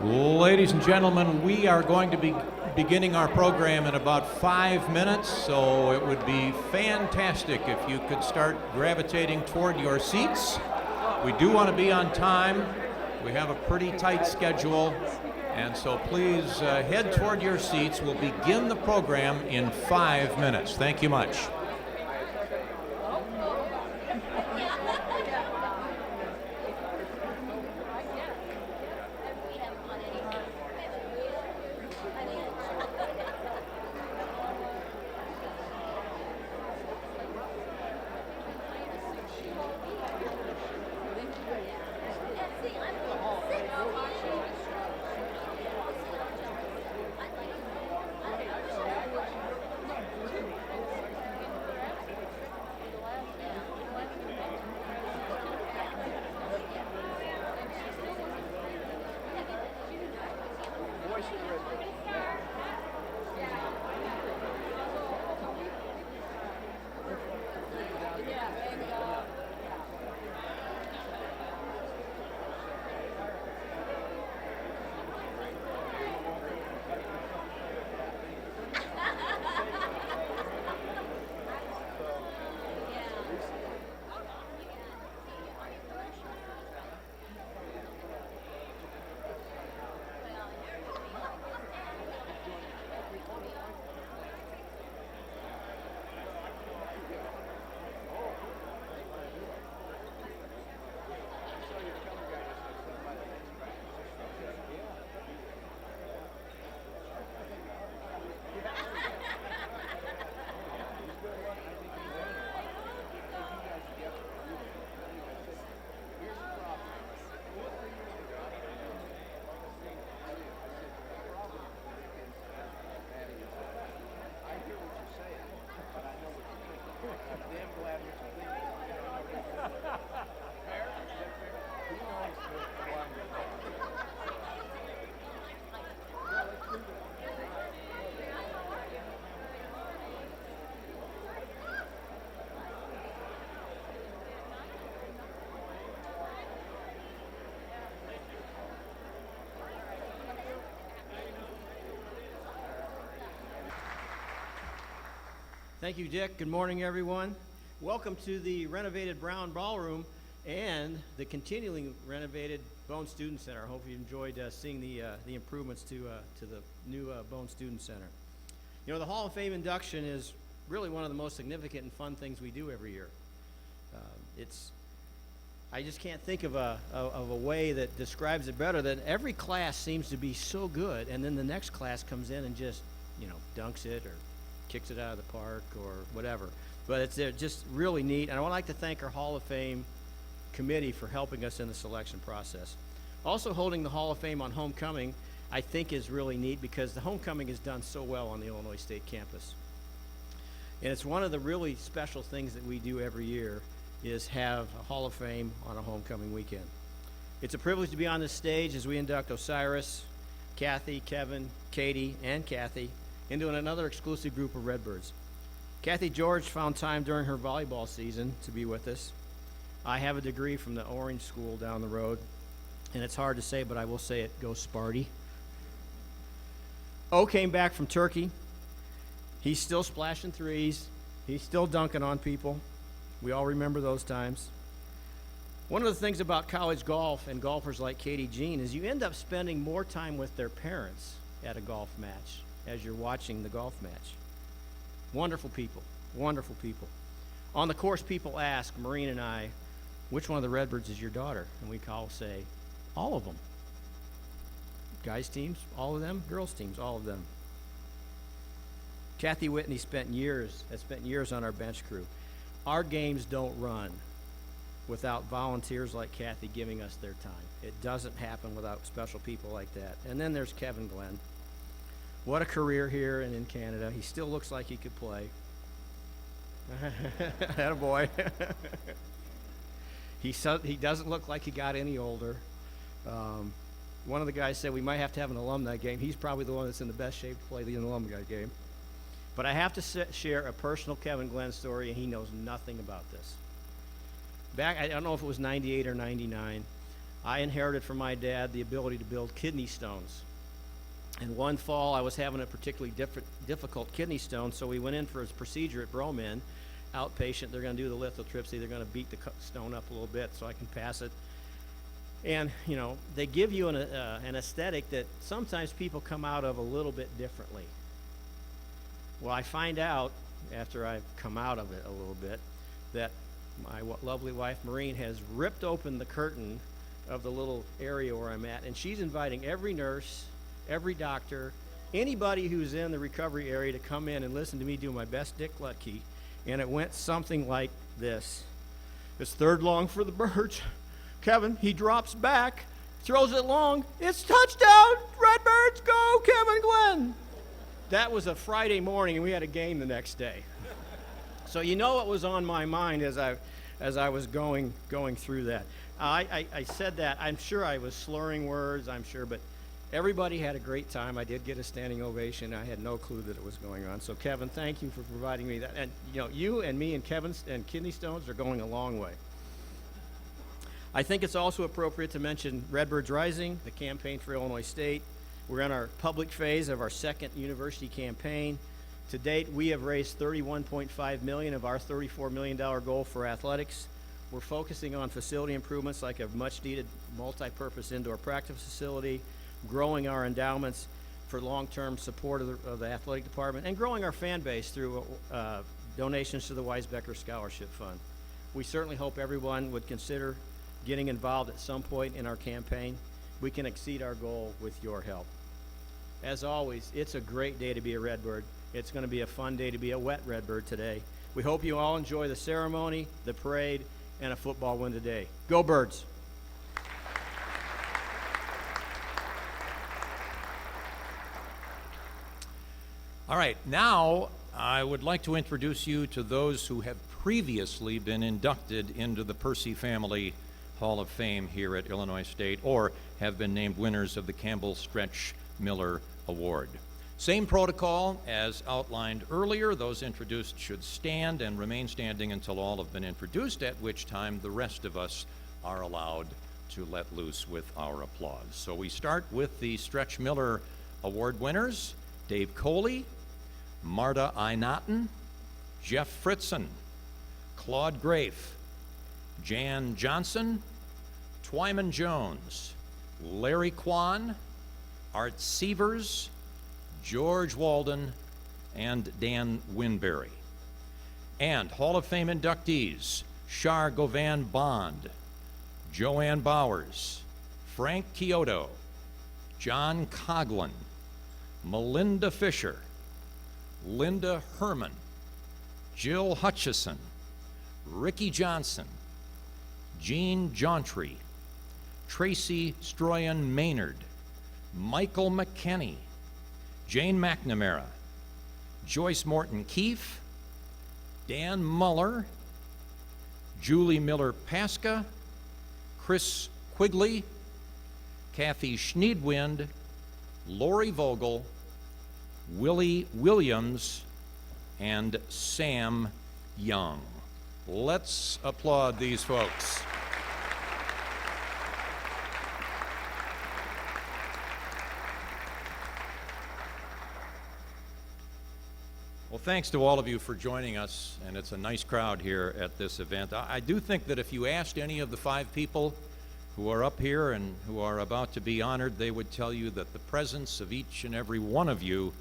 Ladies and gentlemen, we are going to be beginning our program in about 5 minutes, so it would be fantastic if you could start gravitating toward your seats. We do want to be on time. We have a pretty tight schedule, and so please head toward your seats. We'll begin the program in 5 minutes. Thank you much. Thank you, Dick. Good morning, everyone. Welcome to the renovated Brown Ballroom and the continually renovated Bone Student Center. I hope you enjoyed seeing the improvements to the new Bone Student Center. You know, the Hall of Fame induction is really one of the most significant and fun things we do every year. I just can't think of a way that describes it better than every class seems to be so good, and then the next class comes in and just, dunks it or kicks it out of the park or whatever. But it's just really neat, and I would like to thank our Hall of Fame committee for helping us in the selection process. Also holding the Hall of Fame on homecoming, I think, is really neat because the homecoming is done so well on the Illinois State campus. And it's one of the really special things that we do every year is have a Hall of Fame on a homecoming weekend. It's a privilege to be on this stage as we induct Osiris, Kathy, Kevin, Katie, and Kathy into another exclusive group of Redbirds. Kathy George found time during her volleyball season to be with us. I have a degree from the Orange School down the road, and it's hard to say, but I will say it, go Sparty. O came back from Turkey. He's still splashing threes. He's still dunking on people. We all remember those times. One of the things about college golf and golfers like Katie Jean is you end up spending more time with their parents at a golf match as you're watching the golf match. Wonderful people, wonderful people. On the course, people ask Maureen and I, which one of the Redbirds is your daughter? And we all say, all of them. Guys teams, all of them. Girls teams, all of them. Kathy Whitney has spent years on our bench crew. Our games don't run without volunteers like Kathy giving us their time. It doesn't happen without special people like that. And then there's Kevin Glenn. What a career here and in Canada. He still looks like he could play. Attaboy. He doesn't look like he got any older. One of the guys said we might have to have an alumni game. He's probably the one that's in the best shape to play the alumni game. But I have to share a personal Kevin Glenn story, and he knows nothing about this. I don't know if it was 98 or 99. I inherited from my dad the ability to build kidney stones. And one fall, I was having a particularly difficult kidney stone, so we went in for his procedure at Broman, outpatient. They're going to do the lithotripsy. They're going to beat the stone up a little bit so I can pass it. And, you know, they give you an aesthetic that sometimes people come out of a little bit differently. Well, I find out, after I've come out of it a little bit, that my lovely wife, Maureen, has ripped open the curtain of the little area where I'm at, and she's inviting every nurse, every doctor, anybody who's in the recovery area to come in and listen to me do my best Dick Lutke. And it went something like this. It's third long for the Birds. Kevin, he drops back, throws it long. It's touchdown! Redbirds, go, Kevin Glenn! That was a Friday morning, and we had a game the next day. So you know what was on my mind as I was going through that. I said that. I'm sure I was slurring words, I'm sure, but everybody had a great time. I did get a standing ovation. I had no clue that it was going on. So Kevin, thank you for providing me that. And you know, you and me and Kevin and kidney stones are going a long way. I think it's also appropriate to mention Redbirds Rising, the campaign for Illinois State. We're in our public phase of our second university campaign. To date, we have raised $31.5 million of our $34 million goal for athletics. We're focusing on facility improvements like a much-needed multi-purpose indoor practice facility, growing our endowments for long-term support of the athletic department, and growing our fan base through donations to the Weisbecker Scholarship Fund. We certainly hope everyone would consider getting involved at some point in our campaign. We can exceed our goal with your help. As always, it's a great day to be a Redbird. It's going to be a fun day to be a wet Redbird today. We hope you all enjoy the ceremony, the parade, and a football win today. Go Birds! All right, now I would like to introduce you to those who have previously been inducted into the Percy Family Hall of Fame here at Illinois State, or have been named winners of the Campbell Stretch Miller Award. Same protocol as outlined earlier. Those introduced should stand and remain standing until all have been introduced, at which time the rest of us are allowed to let loose with our applause. So we start with the Stretch Miller Award winners: Dave Coley, Marta I. Naughton, Jeff Fritzen, Claude Grafe, Jan Johnson, Twyman Jones, Larry Kwan, Art Sievers, George Walden, and Dan Winberry. And Hall of Fame inductees: Shar Govan Bond, Joanne Bowers, Frank Kyoto, John Coughlin, Melinda Fisher, Linda Herman, Jill Hutchison, Ricky Johnson, Jean Jauntry, Tracy Stroyan Maynard, Michael McKenney, Jane McNamara, Joyce Morton Keefe, Dan Muller, Julie Miller Pasca, Chris Quigley, Kathy Schneidwind, Lori Vogel, Willie Williams, and Sam Young. Let's applaud these folks. Well, thanks to all of you for joining us, and it's a nice crowd here at this event. I do think that if you asked any of the 5 people who are up here and who are about to be honored, they would tell you that the presence of each and every one of you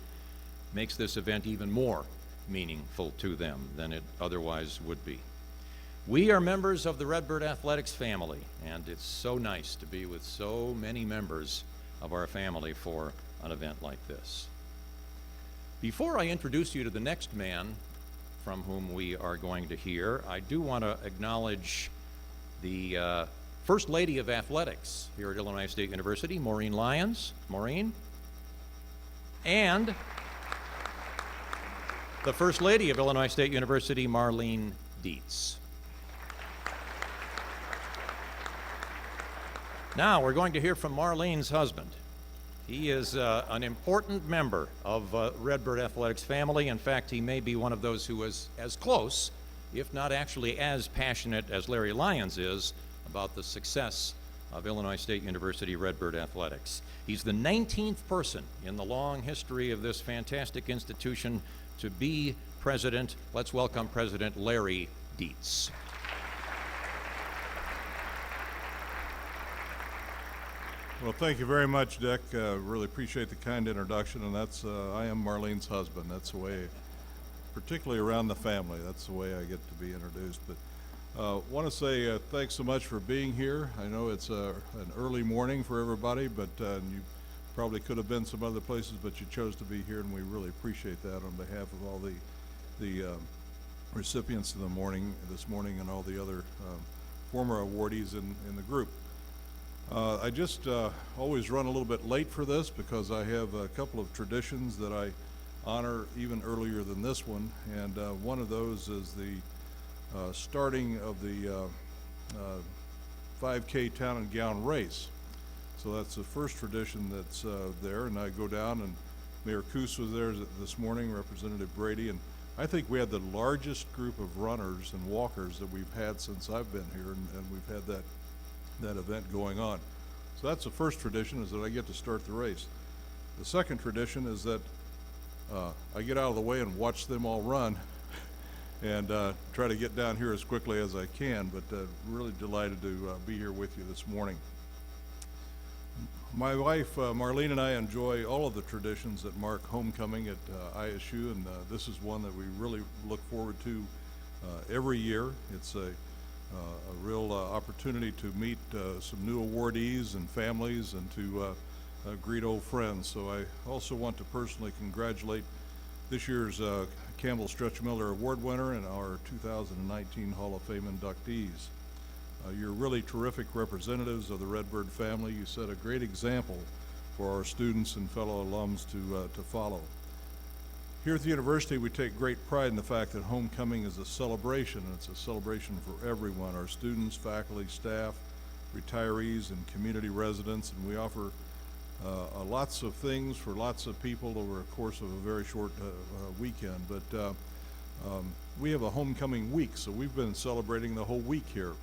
makes this event even more meaningful to them than it otherwise would be. We are members of the Redbird Athletics family, and it's so nice to be with so many members of our family for an event like this. Before I introduce you to the next man from whom we are going to hear, I do want to acknowledge the First Lady of Athletics here at Illinois State University, Maureen Lyons. Maureen. And the First Lady of Illinois State University, Marlene Dietz. Now we're going to hear from Marlene's husband. He is an important member of Redbird Athletics family. In fact, he may be one of those who is as close, if not actually as passionate as Larry Lyons is, about the success of Illinois State University Redbird Athletics. He's the 19th person in the long history of this fantastic institution to be president. Let's welcome President Larry Dietz. Well, thank you very much, Dick. Really appreciate the kind introduction, and that's, I am Marlene's husband. That's the way, particularly around the family, that's the way I get to be introduced. But want to say thanks so much for being here. I know it's an early morning for everybody, but you probably could have been some other places, but you chose to be here, and we really appreciate that on behalf of all the recipients of this morning and all the other former awardees in the group. I just always run a little bit late for this because I have a couple of traditions that I honor even earlier than this one, and one of those is the starting of the 5K town and gown race. So that's the first tradition that's there, and I go down, and Mayor Coos was there this morning, Representative Brady, and I think we had the largest group of runners and walkers that we've had since I've been here, and we've had that event going on. So that's the first tradition, is that I get to start the race. The second tradition is that I get out of the way and watch them all run and try to get down here as quickly as I can, but really delighted to be here with you this morning. My wife, Marlene, and I enjoy all of the traditions that mark homecoming at ISU, and this is one that we really look forward to every year. It's a real opportunity to meet some new awardees and families and to greet old friends. So I also want to personally congratulate this year's Campbell Stretch Miller Award winner and our 2019 Hall of Fame inductees. You're really terrific representatives of the Redbird family. You set a great example for our students and fellow alums to follow. Here at the university, we take great pride in the fact that homecoming is a celebration, and it's a celebration for everyone, our students, faculty, staff, retirees, and community residents, and we offer lots of things for lots of people over a course of a very short weekend. But we have a homecoming week, so we've been celebrating the whole week here,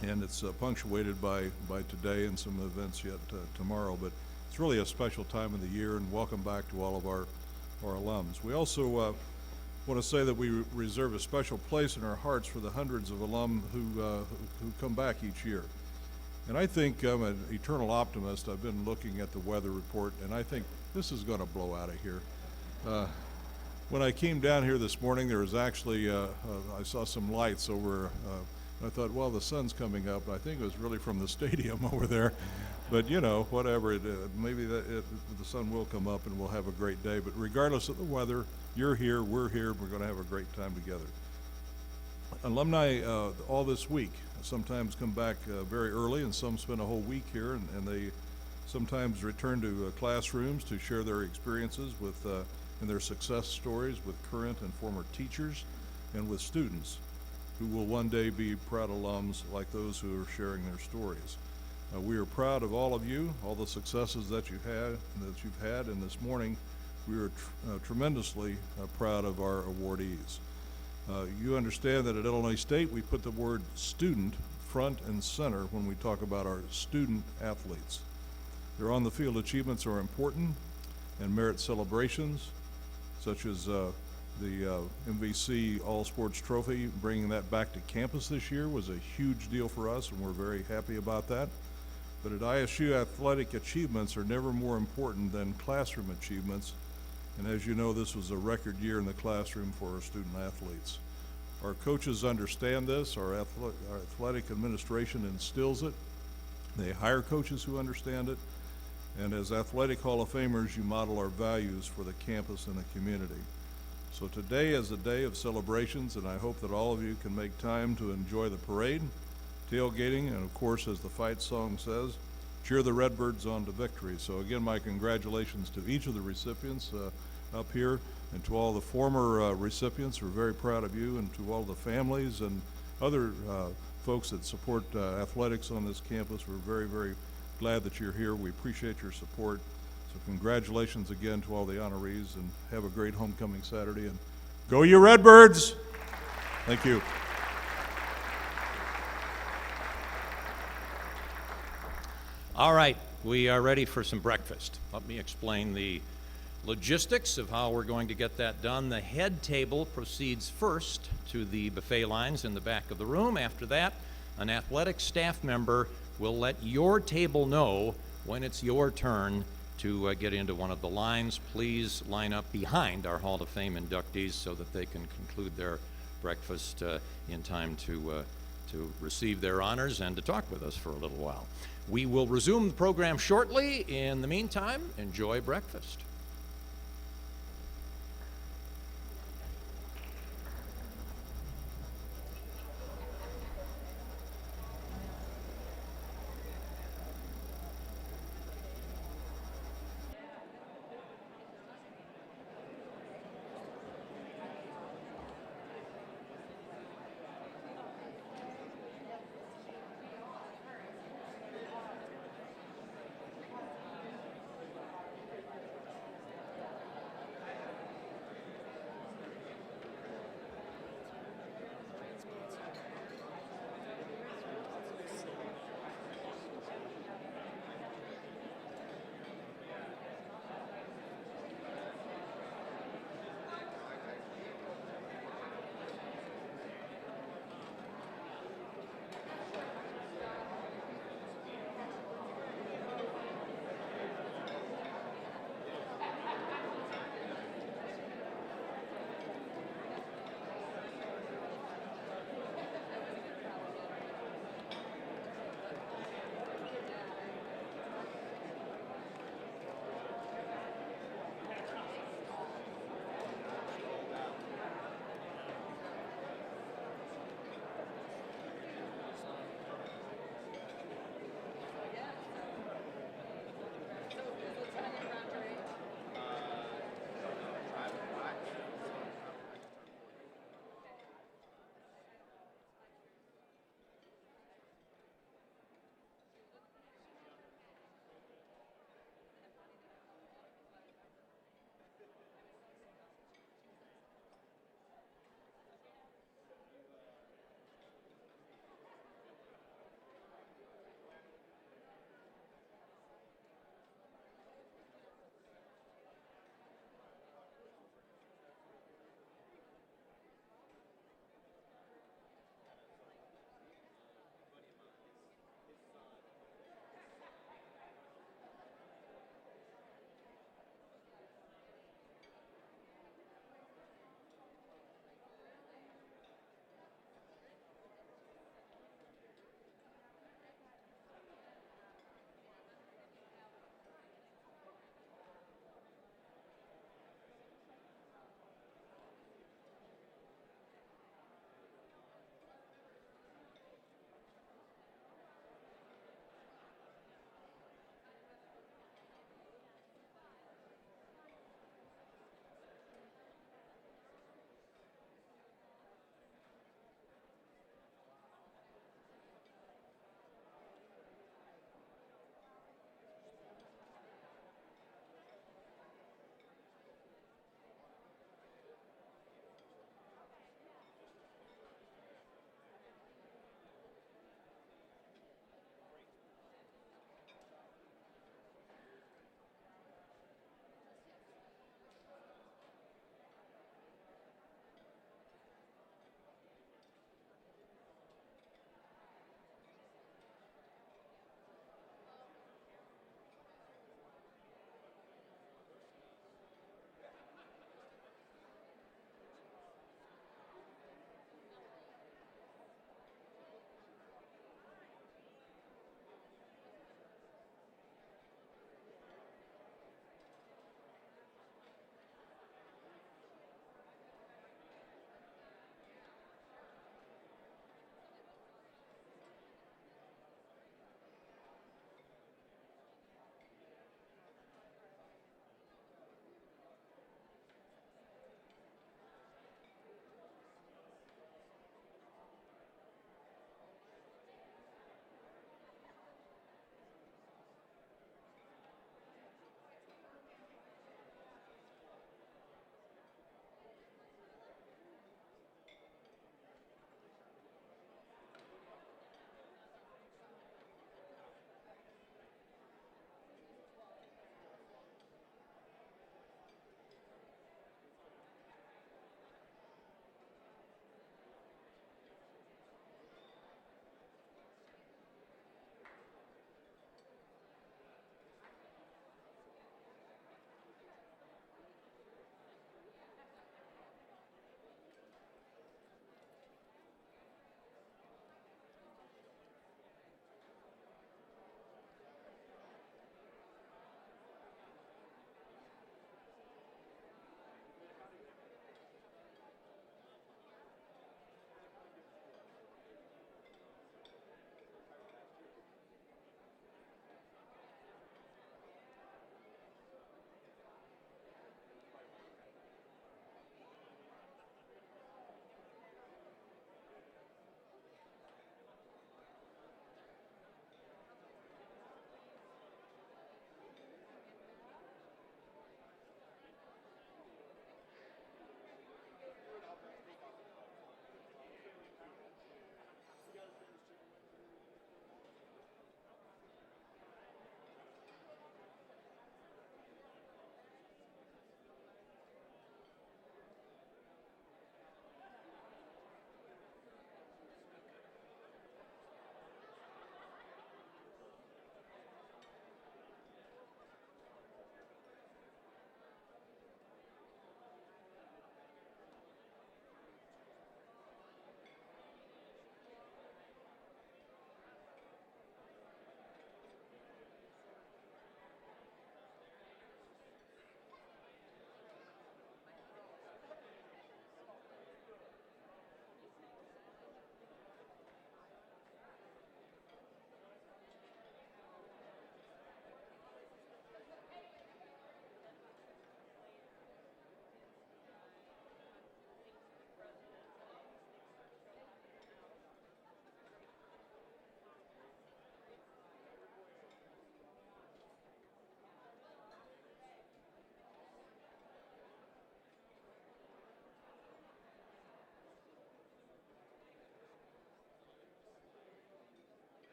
and it's punctuated by today and some events yet tomorrow. But it's really a special time of the year, and welcome back to all of our alums. We also want to say that we reserve a special place in our hearts for the hundreds of alum who come back each year. And I think I'm an eternal optimist. I've been looking at the weather report, and I think this is going to blow out of here. When I came down here this morning, there was actually, I saw some lights over, I thought, well, the sun's coming up. I think it was really from the stadium over there. But, you know, whatever, maybe the sun will come up and we'll have a great day. But regardless of the weather, you're here, we're here, we're going to have a great time together. Alumni all this week sometimes come back very early, and some spend a whole week here, and they sometimes return to classrooms to share their experiences with and their success stories with current and former teachers and with students who will one day be proud alums like those who are sharing their stories. We are proud of all of you, all the successes that you've had, and this morning we are tremendously proud of our awardees. You understand that at Illinois State we put the word student front and center when we talk about our student athletes. Their on-the-field achievements are important and merit celebrations, such as the MVC All-Sports Trophy. Bringing that back to campus this year was a huge deal for us, and we're very happy about that. But at ISU, athletic achievements are never more important than classroom achievements. And as you know, this was a record year in the classroom for our student athletes. Our coaches understand this. Our athletic administration instills it. They hire coaches who understand it. And as Athletic Hall of Famers, you model our values for the campus and the community. So today is a day of celebrations, and I hope that all of you can make time to enjoy the parade, tailgating, and of course, as the fight song says, cheer the Redbirds on to victory. So again, my congratulations to each of the recipients up here, and to all the former recipients. We're very proud of you, and to all the families and other folks that support athletics on this campus. We're very, very glad that you're here. We appreciate your support. So congratulations again to all the honorees, and have a great homecoming Saturday, and go you Redbirds! Thank you. All right, we are ready for some breakfast. Let me explain the logistics of how we're going to get that done. The head table proceeds first to the buffet lines in the back of the room. After that, an athletic staff member will let your table know when it's your turn to get into one of the lines. Please line up behind our Hall of Fame inductees so that they can conclude their breakfast in time to receive their honors and to talk with us for a little while. We will resume the program shortly. In the meantime, enjoy breakfast.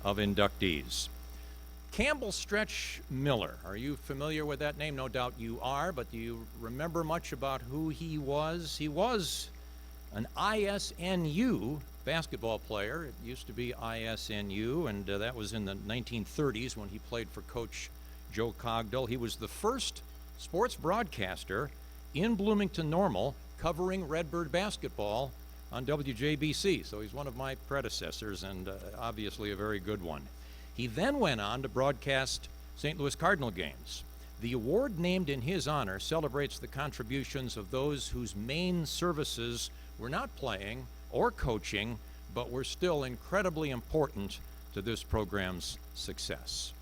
of inductees. Campbell Stretch Miller, are you familiar with that name? No doubt you are, but do you remember much about who he was? He was an ISNU basketball player. It used to be ISNU, and that was in the 1930s when he played for Coach Joe Cogdell. He was the first sports broadcaster in Bloomington Normal covering Redbird basketball on WJBC. So he's one of my predecessors, and obviously a very good one. He then went on to broadcast St. Louis Cardinal games. The award named in his honor celebrates the contributions of those whose main services were not playing or coaching, but were still incredibly important to this program's success.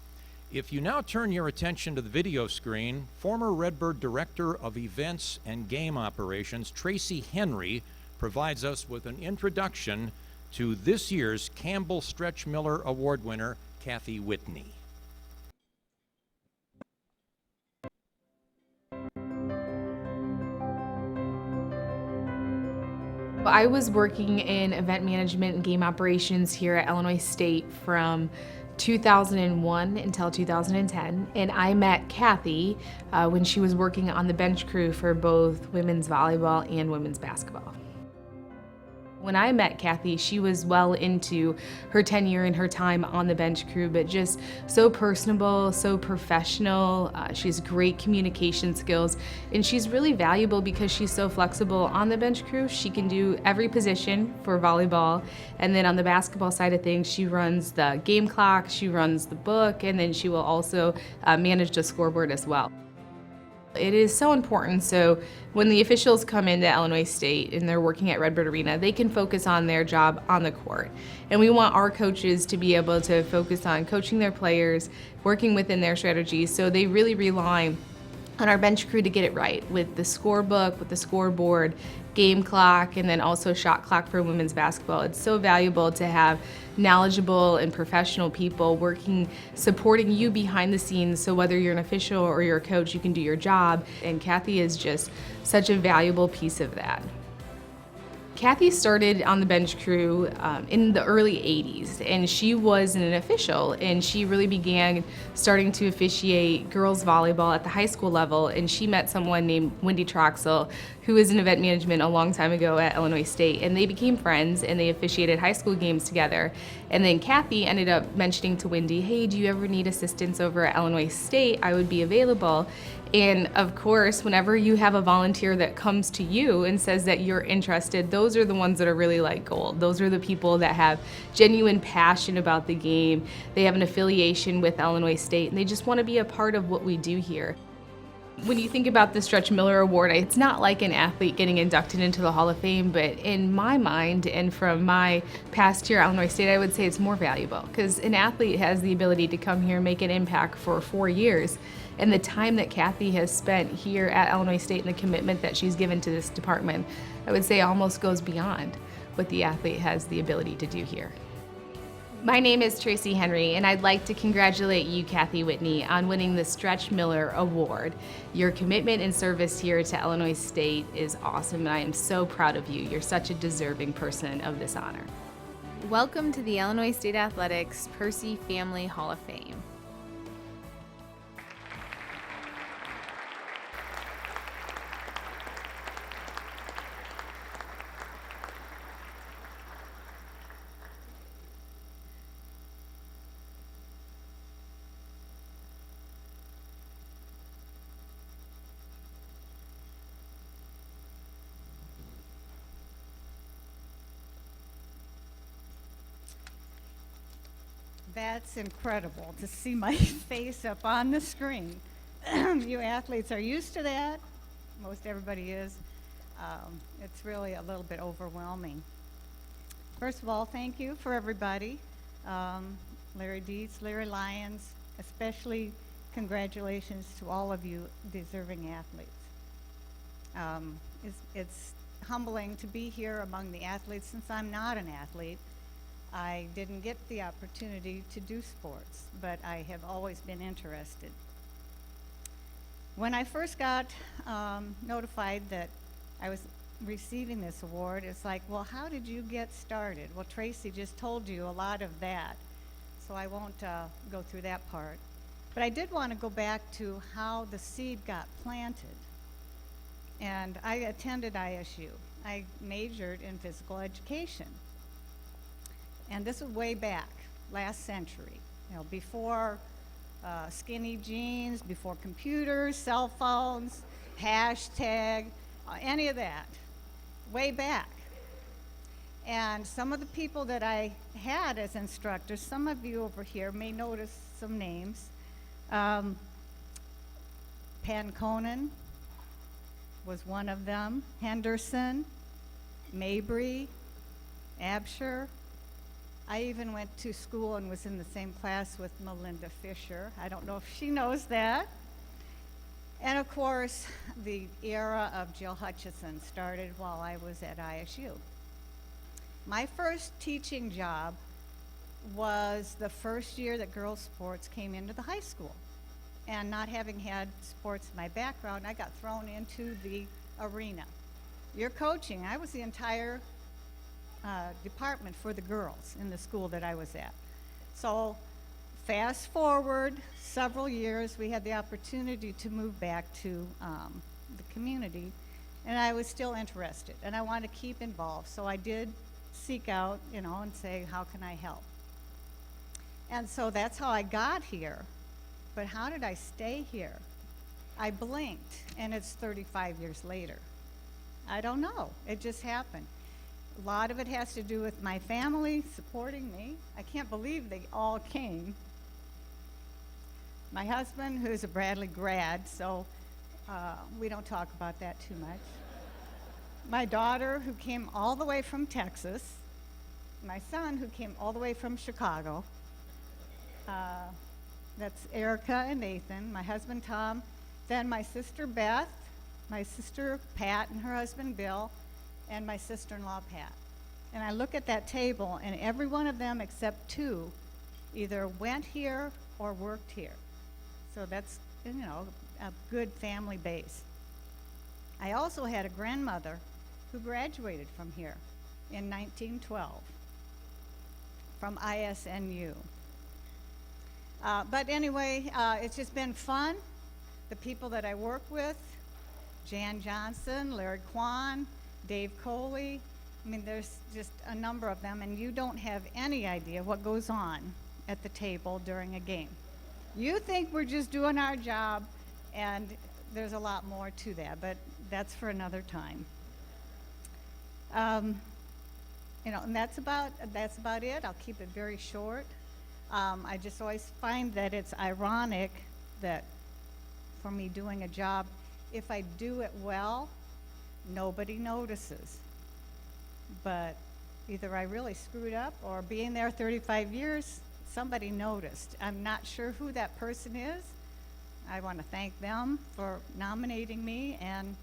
If you now turn your attention to the video screen, former Redbird Director of Events and Game Operations, Tracy Henry, provides us with an introduction to this year's Campbell Stretch Miller Award winner, Kathy Whitney. I was working in event management and game operations here at Illinois State from 2001 until 2010, and I met Kathy when she was working on the bench crew for both women's volleyball and women's basketball. When I met Kathy, she was well into her tenure and her time on the bench crew, but just so personable, so professional. She has great communication skills, and she's really valuable because she's so flexible on the bench crew. She can do every position for volleyball, and then on the basketball side of things, she runs the game clock, she runs the book, and then she will also manage the scoreboard as well. It is so important, so when the officials come into Illinois State and they're working at Redbird Arena, they can focus on their job on the court. And we want our coaches to be able to focus on coaching their players, working within their strategies, so they really rely on our bench crew to get it right with the scorebook, with the scoreboard, game clock, and then also shot clock for women's basketball. It's so valuable to have knowledgeable and professional people working, supporting you behind the scenes, so whether you're an official or you're a coach, you can do your job. And Kathy is just such a valuable piece of that. Kathy started on the bench crew in the early 80s, and she was an official, and she really began starting to officiate girls volleyball at the high school level, and she met someone named Wendy Troxel, who was in event management a long time ago at Illinois State, and they became friends, and they officiated high school games together. And then Kathy ended up mentioning to Wendy, hey, do you ever need assistance over at Illinois State? I would be available. And of course, whenever you have a volunteer that comes to you and says that you're interested, those are the ones that are really like gold. Those are the people that have genuine passion about the game. They have an affiliation with Illinois State, and they just want to be a part of what we do here. When you think about the Stretch Miller Award, it's not like an athlete getting inducted into the Hall of Fame, but in my mind and from my past here at Illinois State, I would say it's more valuable because an athlete has the ability to come here and make an impact for 4 years. And the time that Kathy has spent here at Illinois State and the commitment that she's given to this department, I would say almost goes beyond what the athlete has the ability to do here. My name is Tracy Henry, and I'd like to congratulate you, Kathy Whitney, on winning the Stretch Miller Award. Your commitment and service here to Illinois State is awesome, and I am so proud of you. You're such a deserving person of this honor. Welcome to the Illinois State Athletics Percy Family Hall of Fame. That's incredible to see my face up on the screen. You athletes are used to that. Most everybody is. It's really a little bit overwhelming. First of all, thank you for everybody. Larry Dietz, Larry Lyons, especially congratulations to all of you deserving athletes. It's humbling to be here among the athletes since I'm not an athlete. I didn't get the opportunity to do sports, but I have always been interested. When I first got notified that I was receiving this award, it's like, well, how did you get started? Well, Tracy just told you a lot of that. so I won't go through that part. But I did want to go back to how the seed got planted. And I attended ISU. I majored in physical education. And this was way back, last century, before skinny jeans, before computers, cell phones, hashtag, any of that, way back. And some of the people that I had as instructors, some of you over here may notice some names. Pan Conan was one of them. Henderson, Mabry, Absher. I even went to school and was in the same class with Melinda Fisher. I don't know if she knows that. And of course, the era of Jill Hutchison started while I was at ISU. My first teaching job was the first year that girls' sports came into the high school. And not having had sports in my background, I got thrown into the arena. You're coaching. I was the entire department for the girls in the school that I was at. So fast forward several years, we had the opportunity to move back to the community, and I was still interested, and I wanted to keep involved. So I did seek out, and say, how can I help? And so that's how I got here. But how did I stay here? I blinked, and it's 35 years later. I don't know. It just happened. A lot of it has to do with my family supporting me. I can't believe they all came. My husband, who's a Bradley grad, so we don't talk about that too much. My daughter, who came all the way from Texas. My son, who came all the way from Chicago. That's Erica and Nathan. My husband, Tom. Then my sister, Beth. My sister, Pat, and her husband, Bill. And my sister-in-law, Pat. And I look at that table, and every one of them except two either went here or worked here. So that's, a good family base. I also had a grandmother who graduated from here in 1912 from ISNU. But anyway, it's just been fun. The people that I work with, Jan Johnson, Larry Kwan, Dave Coley, there's just a number of them, and you don't have any idea what goes on at the table during a game. You think we're just doing our job, and there's a lot more to that, but that's for another time. And that's about it. I'll keep it very short. I just always find that it's ironic that for me doing a job, if I do it well, nobody notices. But either I really screwed up, or being there 35 years, somebody noticed. I'm not sure who that person is. I want to thank them for nominating me, and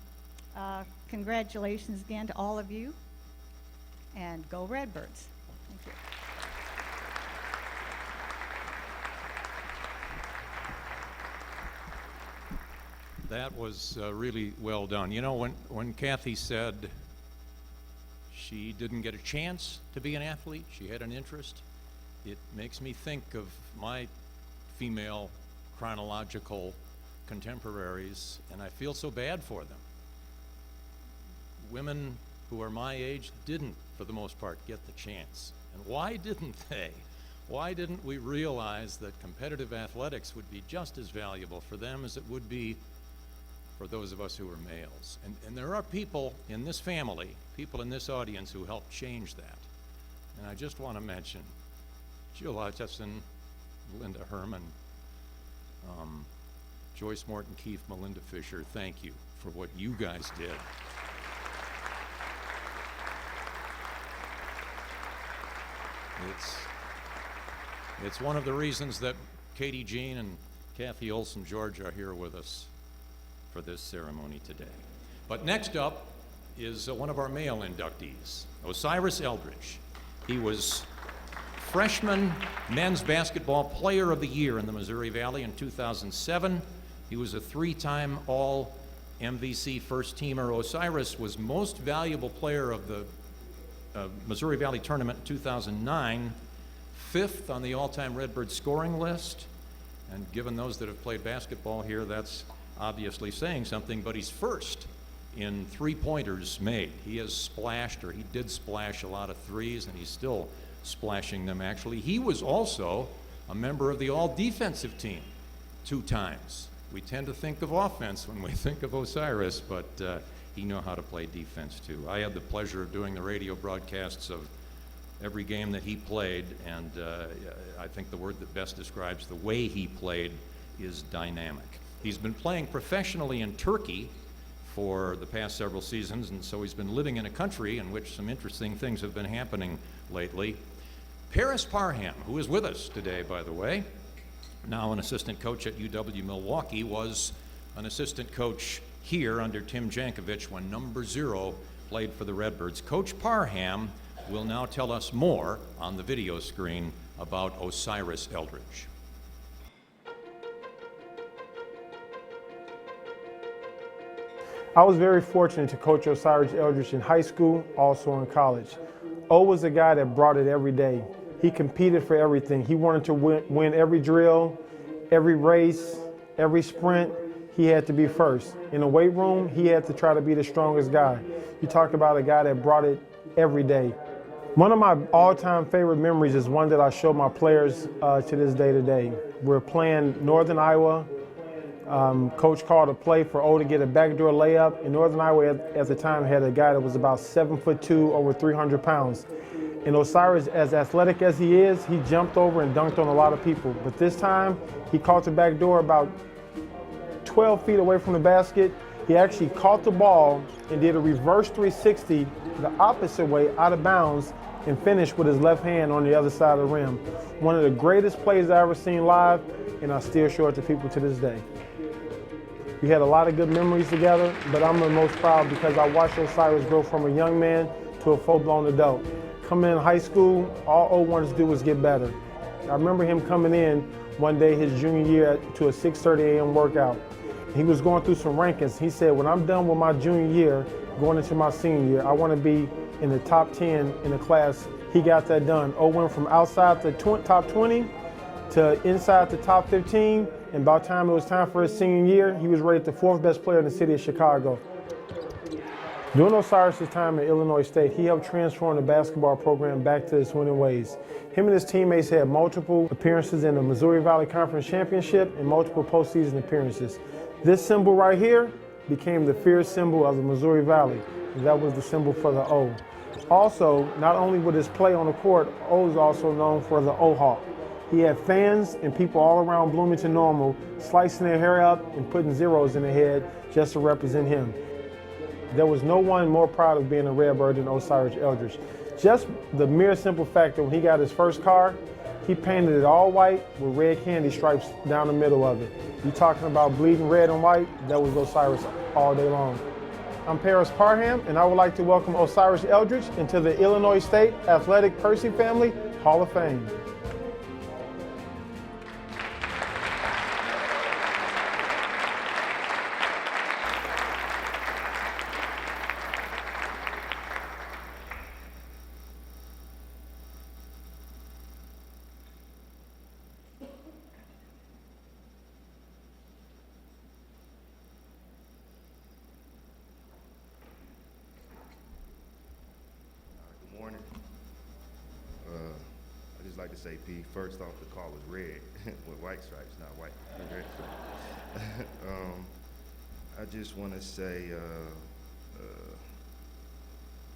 congratulations again to all of you, and go Redbirds. Thank you. That was really well done. When Kathy said she didn't get a chance to be an athlete, she had an interest, it makes me think of my female chronological contemporaries, and I feel so bad for them. Women who are my age didn't, for the most part, get the chance. And why didn't they? Why didn't we realize that competitive athletics would be just as valuable for them as it would be for those of us who are males? And there are people in this family, people in this audience who helped change that. And I just want to mention Jill Hutchison, Linda Herman, Joyce Morton Keefe, Melinda Fisher, thank you for what you guys did. It's one of the reasons that Katie Jean and Kathy Olson George are here with us for this ceremony today. But next up is one of our male inductees, OSIRIS Eldridge. He was freshman men's basketball player of the year in the Missouri Valley in 2007. He was a three-time All-MVC first-teamer. OSIRIS was most valuable player of the Missouri Valley tournament in 2009, 5th on the all-time Redbird scoring list. And given those that have played basketball here, that's obviously saying something, but he's first in three-pointers made. He has splashed, or he did splash a lot of threes, and he's still splashing them, actually. He was also a member of the all-defensive team 2 times. We tend to think of offense when we think of Osiris, but he knew how to play defense, too. I had the pleasure of doing the radio broadcasts of every game that he played, and I think the word that best describes the way he played is dynamic. He's been playing professionally in Turkey for the past several seasons, and so he's been living in a country in which some interesting things have been happening lately. Paris Parham, who is with us today, by the way, now an assistant coach at UW-Milwaukee, was an assistant coach here under Tim Jankovich when number 0 played for the Redbirds. Coach Parham will now tell us more on the video screen about Osiris Eldridge. I was very fortunate to coach Osiris Eldridge in high school, also in college. O was a guy that brought it every day. He competed for everything. He wanted to win every drill, every race, every sprint. He had to be first. In the weight room, he had to try to be the strongest guy. You talked about a guy that brought it every day. One of my all-time favorite memories is one that I show my players to this day today. We're playing Northern Iowa. Coach called a play for O to get a backdoor layup. And Northern Iowa at the time had a guy that was about 7'2", over 300 pounds. And Osiris, as athletic as he is, he jumped over and dunked on a lot of people. But this time, he caught the backdoor about 12 feet away from the basket. He actually caught the ball and did a reverse 360 the opposite way, out of bounds, and finished with his left hand on the other side of the rim. One of the greatest plays I ever seen live, and I still show it to people to this day. We had a lot of good memories together, but I'm the most proud because I watched Osiris grow from a young man to a full-blown adult. Coming in high school, all O wanted to do was get better. I remember him coming in one day his junior year to a 6:30 a.m. workout. He was going through some rankings. He said, when I'm done with my junior year, going into my senior year, I want to be in the top 10 in the class. He got that done. O went from outside the top 20 to inside the top 15, and by the time it was time for his senior year, he was rated the 4th best player in the city of Chicago. During Osiris' time at Illinois State, he helped transform the basketball program back to its winning ways. Him and his teammates had multiple appearances in the Missouri Valley Conference Championship and multiple postseason appearances. This symbol right here became the fierce symbol of the Missouri Valley, and that was the symbol for the O. Also, not only with his play on the court, O is also known for the O-Hawk. He had fans and people all around Bloomington Normal slicing their hair up and putting zeros in their head just to represent him. There was no one more proud of being a Redbird than Osiris Eldridge. Just the mere simple fact that when he got his first car, he painted it all white with red candy stripes down the middle of it. You talking about bleeding red and white? That was Osiris all day long. I'm Paris Parham, and I would like to welcome Osiris Eldridge into the Illinois State Athletic Percy Family Hall of Fame. Like to say, P, first off, the car was red with white stripes, not white. Red stripes. I just want to say,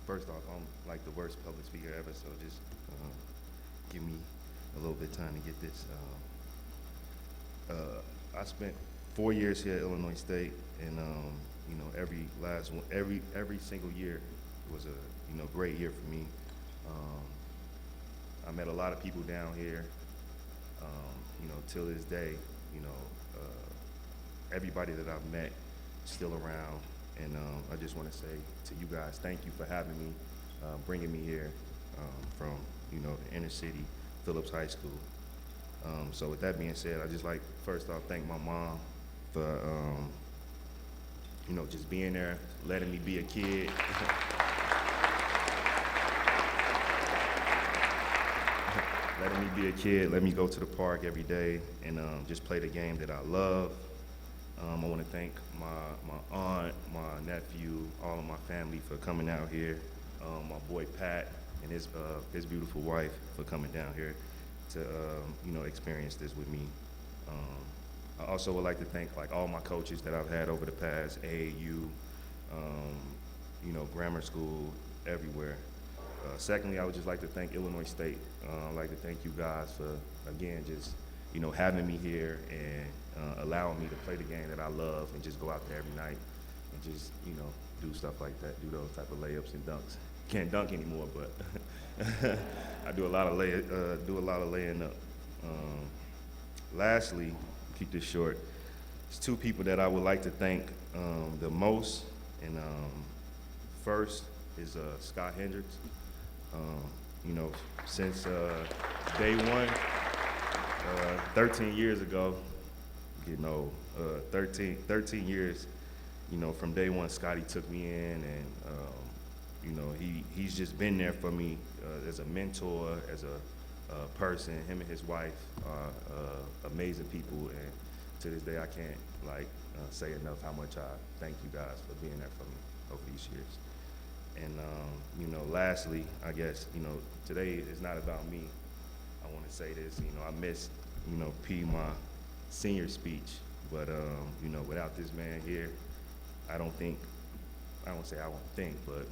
first off, I'm like the worst public speaker ever, so just give me a little bit of time to get this. I spent 4 years here at Illinois State, and you know, every single year was a great year for me. I met a lot of people down here, till this day, everybody that I've met is still around, and I just want to say to you guys, thank you for having me, bringing me here from, the inner city, Phillips High School. So with that being said, I just like, first off, thank my mom for, just being there, letting me be a kid. letting me be a kid, let me go to the park every day and just play the game that I love. I want to thank my aunt, my nephew, all of my family for coming out here. My boy Pat and his beautiful wife for coming down here to experience this with me. I also would like to thank all my coaches that I've had over the past, AAU, grammar school, everywhere. Secondly, I would just like to thank Illinois State. I'd like to thank you guys for, again, just having me here and allowing me to play the game that I love and just go out there every night and just do stuff like that, do those type of layups and dunks. Can't dunk anymore, but I do a lot of laying up. Lastly, keep this short. There's two people that I would like to thank the most, and first is Scott Hendricks. Since day one, 13 years ago, 13 years, from day one, Scotty took me in, and he's just been there for me as a mentor, as a person. Him and his wife are amazing people, and to this day, I can't say enough how much I thank you guys for being there for me over these years. And lastly, I guess today is not about me. I want to say this. I missed P, my senior speech, but without this man here, I won't think, but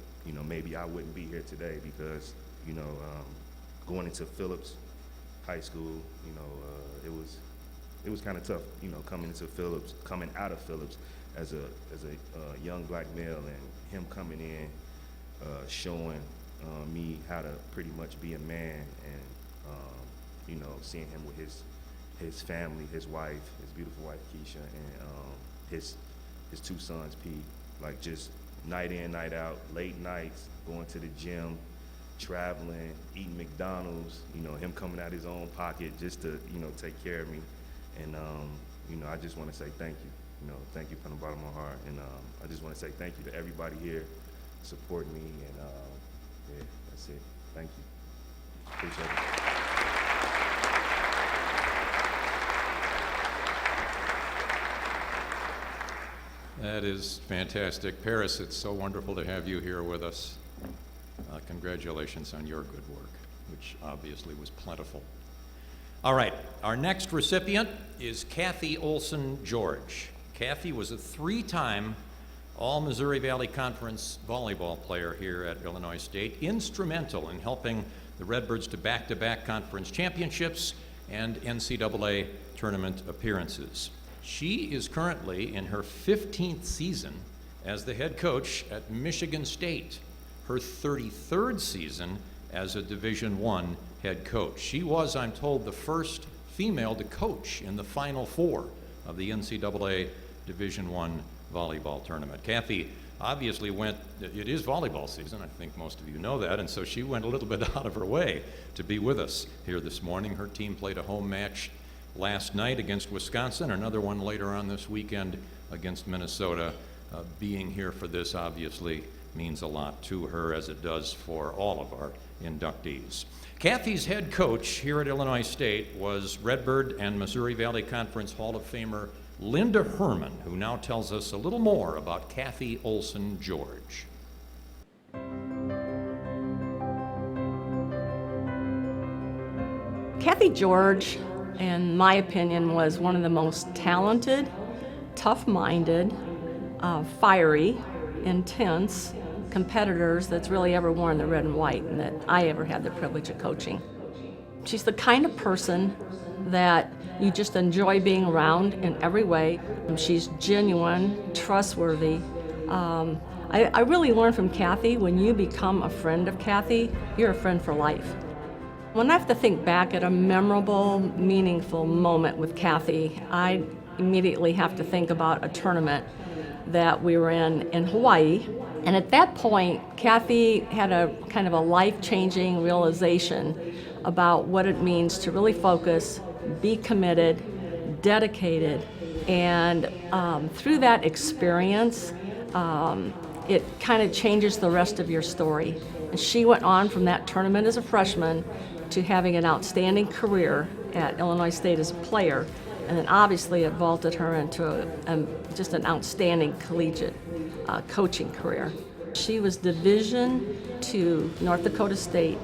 maybe I wouldn't be here today because going into Phillips High School, it was kind of tough, coming out of Phillips as a young black male, and him coming in, showing me how to pretty much be a man, and seeing him with his family, his wife, his beautiful wife Keisha, and his two sons, P, just night in, night out, late nights, going to the gym, traveling, eating McDonald's, him coming out his own pocket just to, take care of me. And, I just want to say thank you. Thank you from the bottom of my heart. And I just want to say thank you to everybody here supporting me. And, yeah, that's it. Thank you. Appreciate it. That is fantastic. Paris, it's so wonderful to have you here with us. Congratulations on your good work, which obviously was plentiful. All right, our next recipient is Kathy Olson George. Kathy was a 3-time All-Missouri Valley Conference volleyball player here at Illinois State, instrumental in helping the Redbirds to back-to-back conference championships and NCAA tournament appearances. She is currently in her 15th season as the head coach at Michigan State, her 33rd season as a Division I head coach. She was, I'm told, the first female to coach in the Final Four of the NCAA Division I volleyball tournament. Kathy obviously it is volleyball season, I think most of you know that, and so she went a little bit out of her way to be with us here this morning. Her team played a home match last night against Wisconsin, another one later on this weekend against Minnesota. Being here for this obviously means a lot to her, as it does for all of our inductees. Kathy's head coach here at Illinois State was Redbird and Missouri Valley Conference Hall of Famer Linda Herman, who now tells us a little more about Kathy Olson George. Kathy George, in my opinion, was one of the most talented, tough-minded, fiery, intense competitors that's really ever worn the red and white and that I ever had the privilege of coaching. She's the kind of person that you just enjoy being around in every way. She's genuine, trustworthy. I really learned from Kathy, when you become a friend of Kathy, you're a friend for life. When I have to think back at a memorable, meaningful moment with Kathy, I immediately have to think about a tournament that we were in Hawaii. And at that point, Kathy had a kind of a life-changing realization about what it means to really focus, be committed, dedicated, and through that experience, it kind of changes the rest of your story. And she went on from that tournament as a freshman to having an outstanding career at Illinois State as a player, and then obviously it vaulted her into just an outstanding collegiate coaching career. She was Division II North Dakota State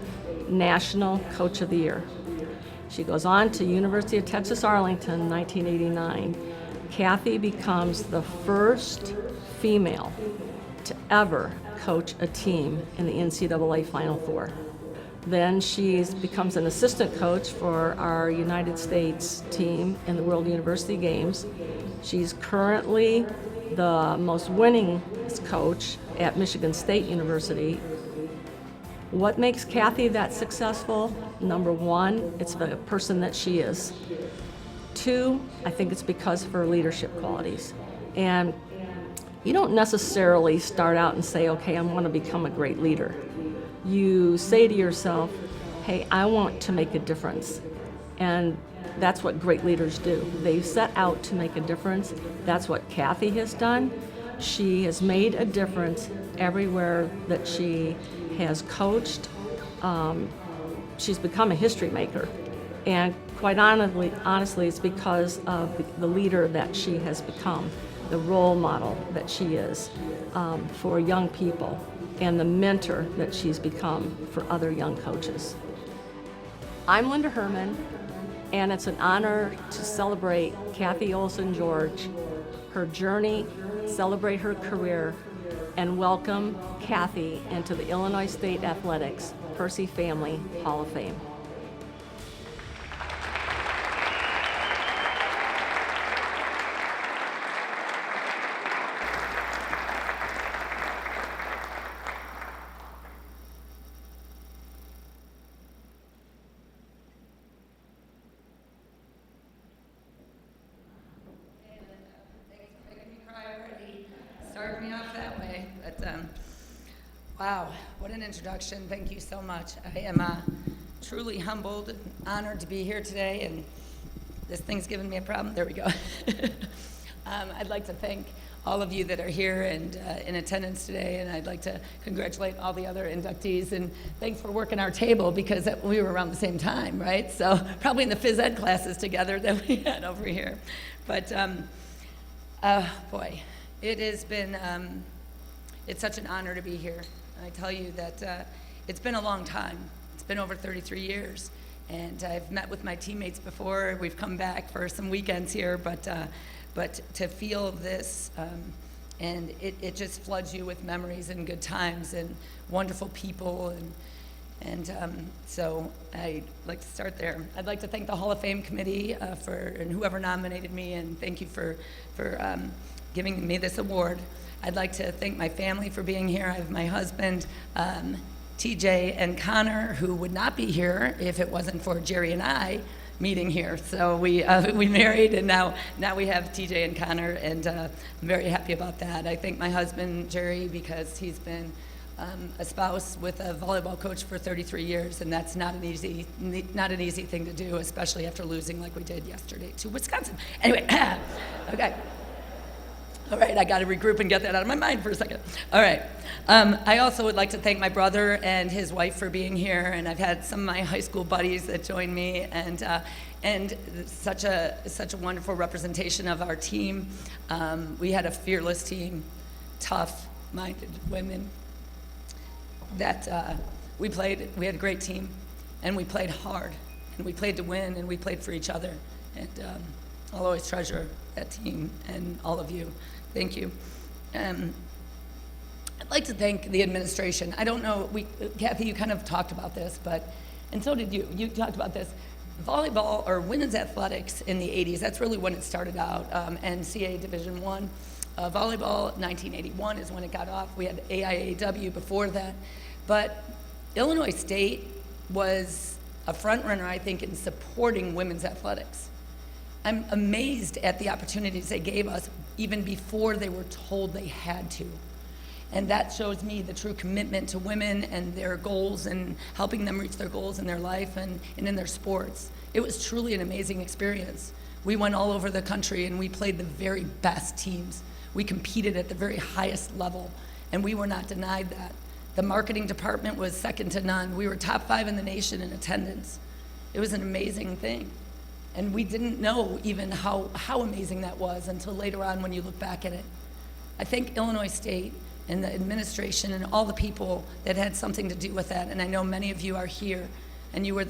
National Coach of the Year. She goes on to University of Texas Arlington, 1989. Kathy becomes the first female to ever coach a team in the NCAA Final Four. Then she becomes an assistant coach for our United States team in the World University Games. She's currently the most winningest coach at Michigan State University. What makes Kathy that successful? Number one, it's the person that she is. Two, I think it's because of her leadership qualities. And you don't necessarily start out and say, okay, I want to become a great leader. You say to yourself, hey, I want to make a difference. And that's what great leaders do. They set out to make a difference. That's what Kathy has done. She has made a difference everywhere that she has coached. She's become a history maker. And quite honestly, it's because of the leader that she has become, the role model that she is for young people, and the mentor that she's become for other young coaches. I'm Linda Herman, and it's an honor to celebrate Kathy Olson-George, her journey, celebrate her career, and welcome Kathy into the Illinois State Athletics Percy Family Hall of Fame. Started me off that way, but wow, what an introduction. Thank you so much. I am truly humbled and honored to be here today, and this thing's giving me a problem. There we go. I'd like to thank all of you that are here and in attendance today, and I'd like to congratulate all the other inductees, and thanks for working our table, because we were around the same time, right? So probably in the phys ed classes together that we had over here. But boy, it has been, it's such an honor to be here. And I tell you that it's been a long time. It's been over 33 years. And I've met with my teammates before. We've come back for some weekends here, but to feel this, and it just floods you with memories and good times and wonderful people. And so I'd like to start there. I'd like to thank the Hall of Fame committee and whoever nominated me, and thank you for giving me this award. I'd like to thank my family for being here. I have my husband, TJ, and Connor, who would not be here if it wasn't for Jerry and I meeting here. So we married, and now we have TJ and Connor, and I'm very happy about that. I thank my husband, Jerry, because he's been a spouse with a volleyball coach for 33 years, and that's not an easy thing to do, especially after losing like we did yesterday to Wisconsin. Anyway, okay. All right, I got to regroup and get that out of my mind for a second. All right. I also would like to thank my brother and his wife for being here, and I've had some of my high school buddies that joined me, and such a wonderful representation of our team. We had a fearless team, tough-minded women that we had a great team, and we played hard, and we played to win, and we played for each other, and I'll always treasure that team and all of you. Thank you. I'd like to thank the administration. I don't know, Kathy, you kind of talked about this, and so did you. You talked about this. Volleyball, or women's athletics in the 80s, that's really when it started out, NCAA Division I. Volleyball, 1981 is when it got off. We had AIAW before that. But Illinois State was a front runner, I think, in supporting women's athletics. I'm amazed at the opportunities they gave us even before they were told they had to. And that shows me the true commitment to women and their goals and helping them reach their goals in their life and in their sports. It was truly an amazing experience. We went all over the country and we played the very best teams. We competed at the very highest level, and we were not denied that. The marketing department was second to none. We were top 5 in the nation in attendance. It was an amazing thing. And we didn't know even how amazing that was until later on when you look back at it. I thank Illinois State and the administration and all the people that had something to do with that. And I know many of you are here, and you were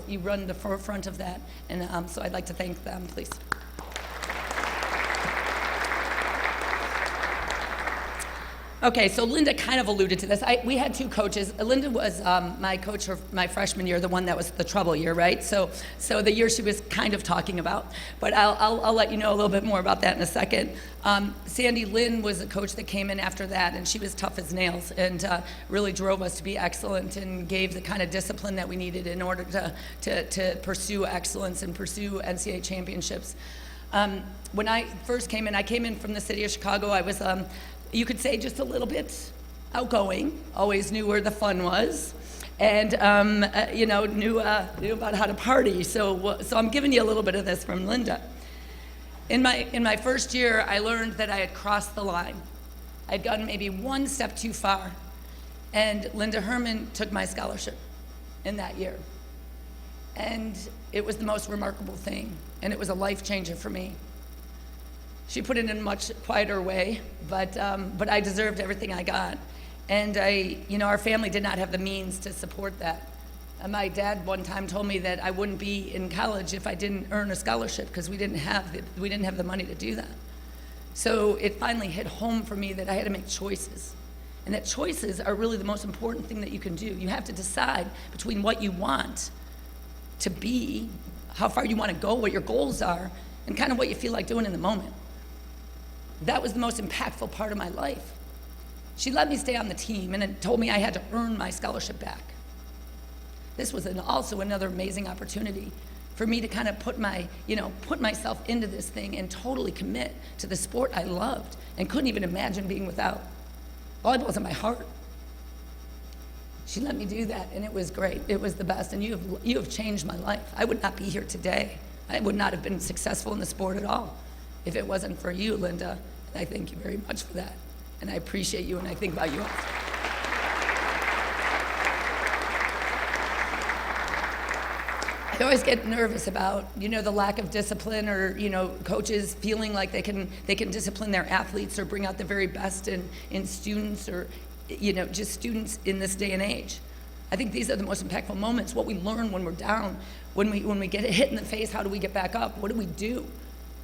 you run the forefront of that. And so I'd like to thank them, please. Okay, so Linda kind of alluded to this. We had 2 coaches. Linda was my coach for my freshman year, the one that was the trouble year, right? So the year she was kind of talking about. But I'll let you know a little bit more about that in a second. Sandy Lynn was a coach that came in after that, and she was tough as nails and really drove us to be excellent and gave the kind of discipline that we needed in order to pursue excellence and pursue NCAA championships. When I first came in, I came in from the city of Chicago. I was you could say just a little bit outgoing, always knew where the fun was, and knew about how to party. So I'm giving you a little bit of this from Linda. In my first year, I learned that I had crossed the line. I'd gone maybe one step too far, and Linda Herman took my scholarship in that year. And it was the most remarkable thing, and it was a life changer for me. She put it in a much quieter way, but I deserved everything I got. And our family did not have the means to support that. My dad one time told me that I wouldn't be in college if I didn't earn a scholarship because we didn't have the money to do that. So it finally hit home for me that I had to make choices. And that choices are really the most important thing that you can do. You have to decide between what you want to be, how far you want to go, what your goals are, and kind of what you feel like doing in the moment. That was the most impactful part of my life. She let me stay on the team and it told me I had to earn my scholarship back. This was also another amazing opportunity for me to kind of put myself into this thing and totally commit to the sport I loved and couldn't even imagine being without. Volleyball was in my heart. She let me do that, and it was great. It was the best, and you have changed my life. I would not be here today. I would not have been successful in the sport at all if it wasn't for you, Linda. And I thank you very much for that. And I appreciate you, and I think about you all. I always get nervous about, the lack of discipline or, coaches feeling like they can discipline their athletes or bring out the very best in students or, just students in this day and age. I think these are the most impactful moments, what we learn when we're down, when we get hit in the face, how do we get back up? What do we do?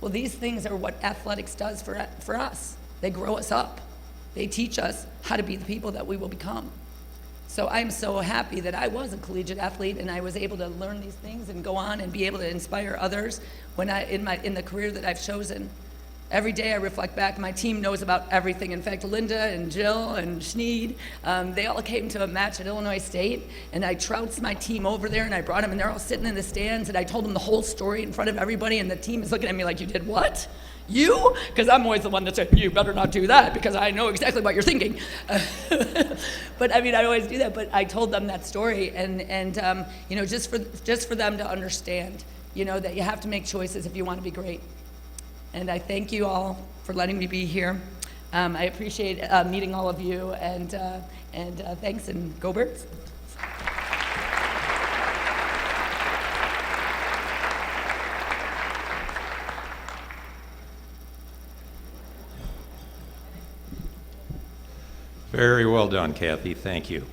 Well, these things are what athletics does for us. They grow us up. They teach us how to be the people that we will become. So I'm so happy that I was a collegiate athlete and I was able to learn these things and go on and be able to inspire others in the career that I've chosen. Every day I reflect back, my team knows about everything. In fact, Linda and Jill and Schneed, they all came to a match at Illinois State, and I trounced my team over there, and I brought them, and they're all sitting in the stands, and I told them the whole story in front of everybody, and the team is looking at me like, you did what? You? Because I'm always the one that said, you better not do that, because I know exactly what you're thinking. But I always do that, but I told them that story, and just for them to understand, that you have to make choices if you want to be great. And I thank you all for letting me be here. I appreciate meeting all of you, and thanks, and go Birds. Very well done, Kathy. Thank you.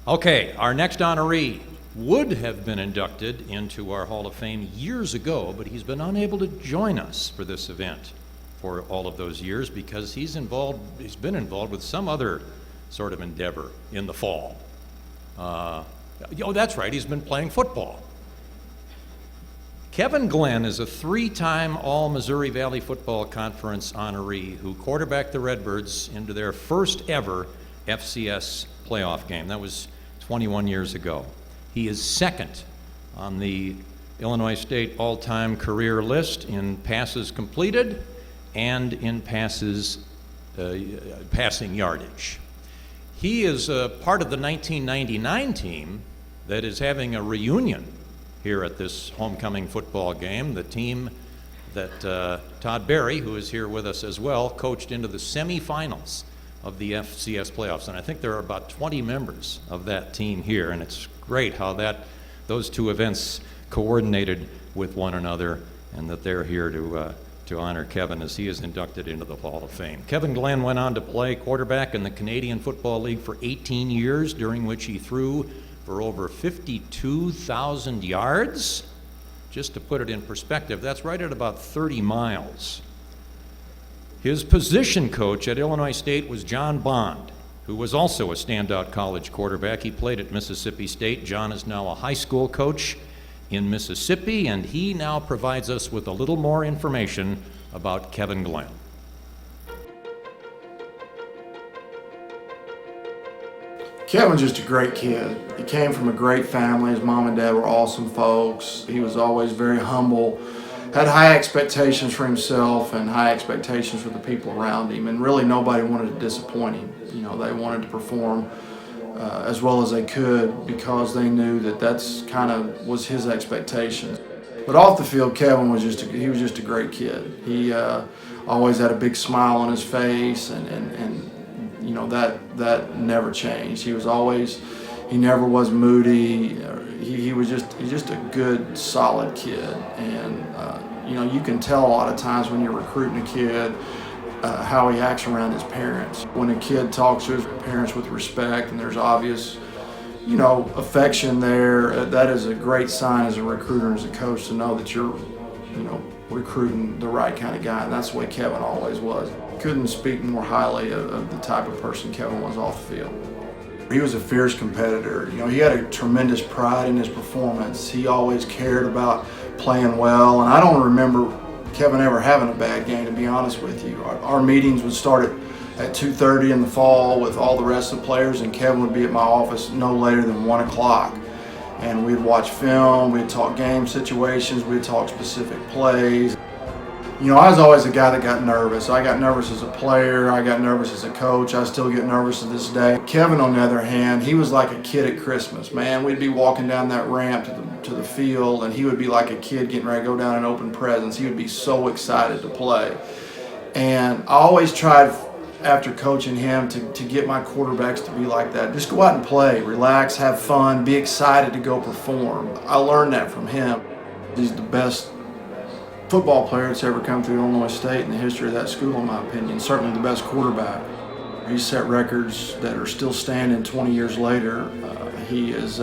Okay, our next honoree would have been inducted into our Hall of Fame years ago, but he's been unable to join us for this event for all of those years because he's been involved with some other sort of endeavor in the fall. That's right, he's been playing football. Kevin Glenn is a 3-time All-Missouri Valley Football Conference honoree who quarterbacked the Redbirds into their first ever FCS playoff game. That was 21 years ago. He is second on the Illinois State all-time career list in passes completed and in passing yardage. He is a part of the 1999 team that is having a reunion here at this homecoming football game. The team that Todd Berry, who is here with us as well, coached into the semifinals of the FCS playoffs. And I think there are about 20 members of that team here, and it's great how those two events coordinated with one another, and that they're here to honor Kevin as he is inducted into the Hall of Fame. Kevin Glenn went on to play quarterback in the Canadian Football League for 18 years, during which he threw for over 52,000 yards. Just to put it in perspective, that's right at about 30 miles. His position coach at Illinois State was John Bond, who was also a standout college quarterback. He played at Mississippi State. John is now a high school coach in Mississippi, and he now provides us with a little more information about Kevin Glenn. Kevin's just a great kid. He came from a great family. His mom and dad were awesome folks. He was always very humble, had high expectations for himself and high expectations for the people around him, and really nobody wanted to disappoint him. You know, they wanted to perform as well as they could, because they knew that that's kind of was his expectation. But off the field, Kevin was just a great kid. He always had a big smile on his face, and you know, that never changed. He never was moody. He's just a good, solid kid. And you know, you can tell a lot of times when you're recruiting a kid how he acts around his parents. When a kid talks to his parents with respect and there's obvious, you know, affection there, that is a great sign as a recruiter and as a coach to know that you're, you know, recruiting the right kind of guy. And that's the way Kevin always was. Couldn't speak more highly of the type of person Kevin was off the field. He was a fierce competitor. You know, he had a tremendous pride in his performance. He always cared about playing well, and I don't remember Kevin ever having a bad game, to be honest with you. Our meetings would start at 2:30 in the fall with all the rest of the players, and Kevin would be at my office no later than 1 o'clock. And we'd watch film, we'd talk game situations, we'd talk specific plays. You know, I was always a guy that got nervous. I got nervous as a player, I got nervous as a coach, I still get nervous to this day. Kevin, on the other hand, he was like a kid at Christmas, man. We'd be walking down that ramp to the field, and he would be like a kid getting ready to go down and open presents. He would be so excited to play. And I always tried, after coaching him, to get my quarterbacks to be like that. Just go out and play, relax, have fun, be excited to go perform. I learned that from him. He's the best football player that's ever come through Illinois State in the history of that school, in my opinion. Certainly the best quarterback. He set records that are still standing 20 years later. He is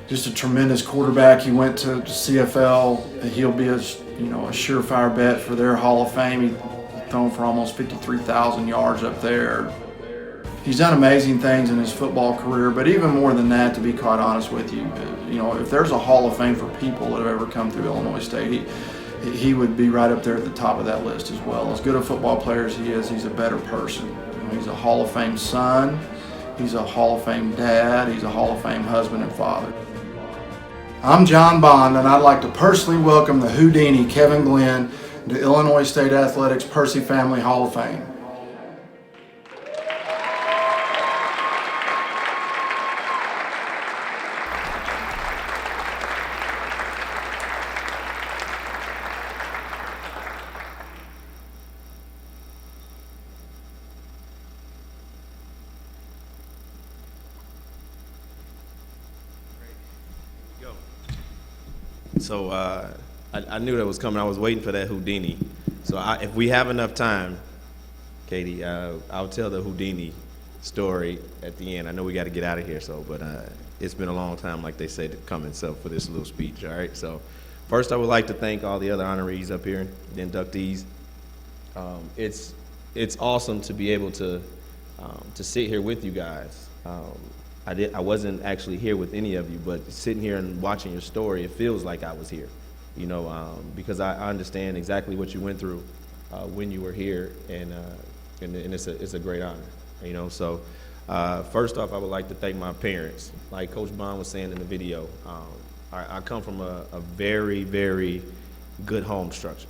just a tremendous quarterback. He went to CFL. He'll be a surefire bet for their Hall of Fame. He's thrown for almost 53,000 yards up there. He's done amazing things in his football career, but even more than that, to be quite honest with you, if there's a Hall of Fame for people that have ever come through Illinois State, he would be right up there at the top of that list as well. As good a football player as he is, he's a better person. He's a Hall of Fame son, he's a Hall of Fame dad, he's a Hall of Fame husband and father. I'm John Bond, and I'd like to personally welcome the Houdini, Kevin Glenn, to Illinois State Athletics Percy Family Hall of Fame. So I knew that was coming. I was waiting for that Houdini. So if we have enough time, Katie, I'll tell the Houdini story at the end. I know we got to get out of here, but it's been a long time, like they say, to come and for this little speech. All right. So first, I would like to thank all the other honorees up here, the inductees. It's awesome to be able to sit here with you guys. I wasn't actually here with any of you, but sitting here and watching your story, it feels like I was here, because I understand exactly what you went through when you were here, and it's a great honor, So first off, I would like to thank my parents. Like Coach Bond was saying in the video, I come from a very, very good home structure.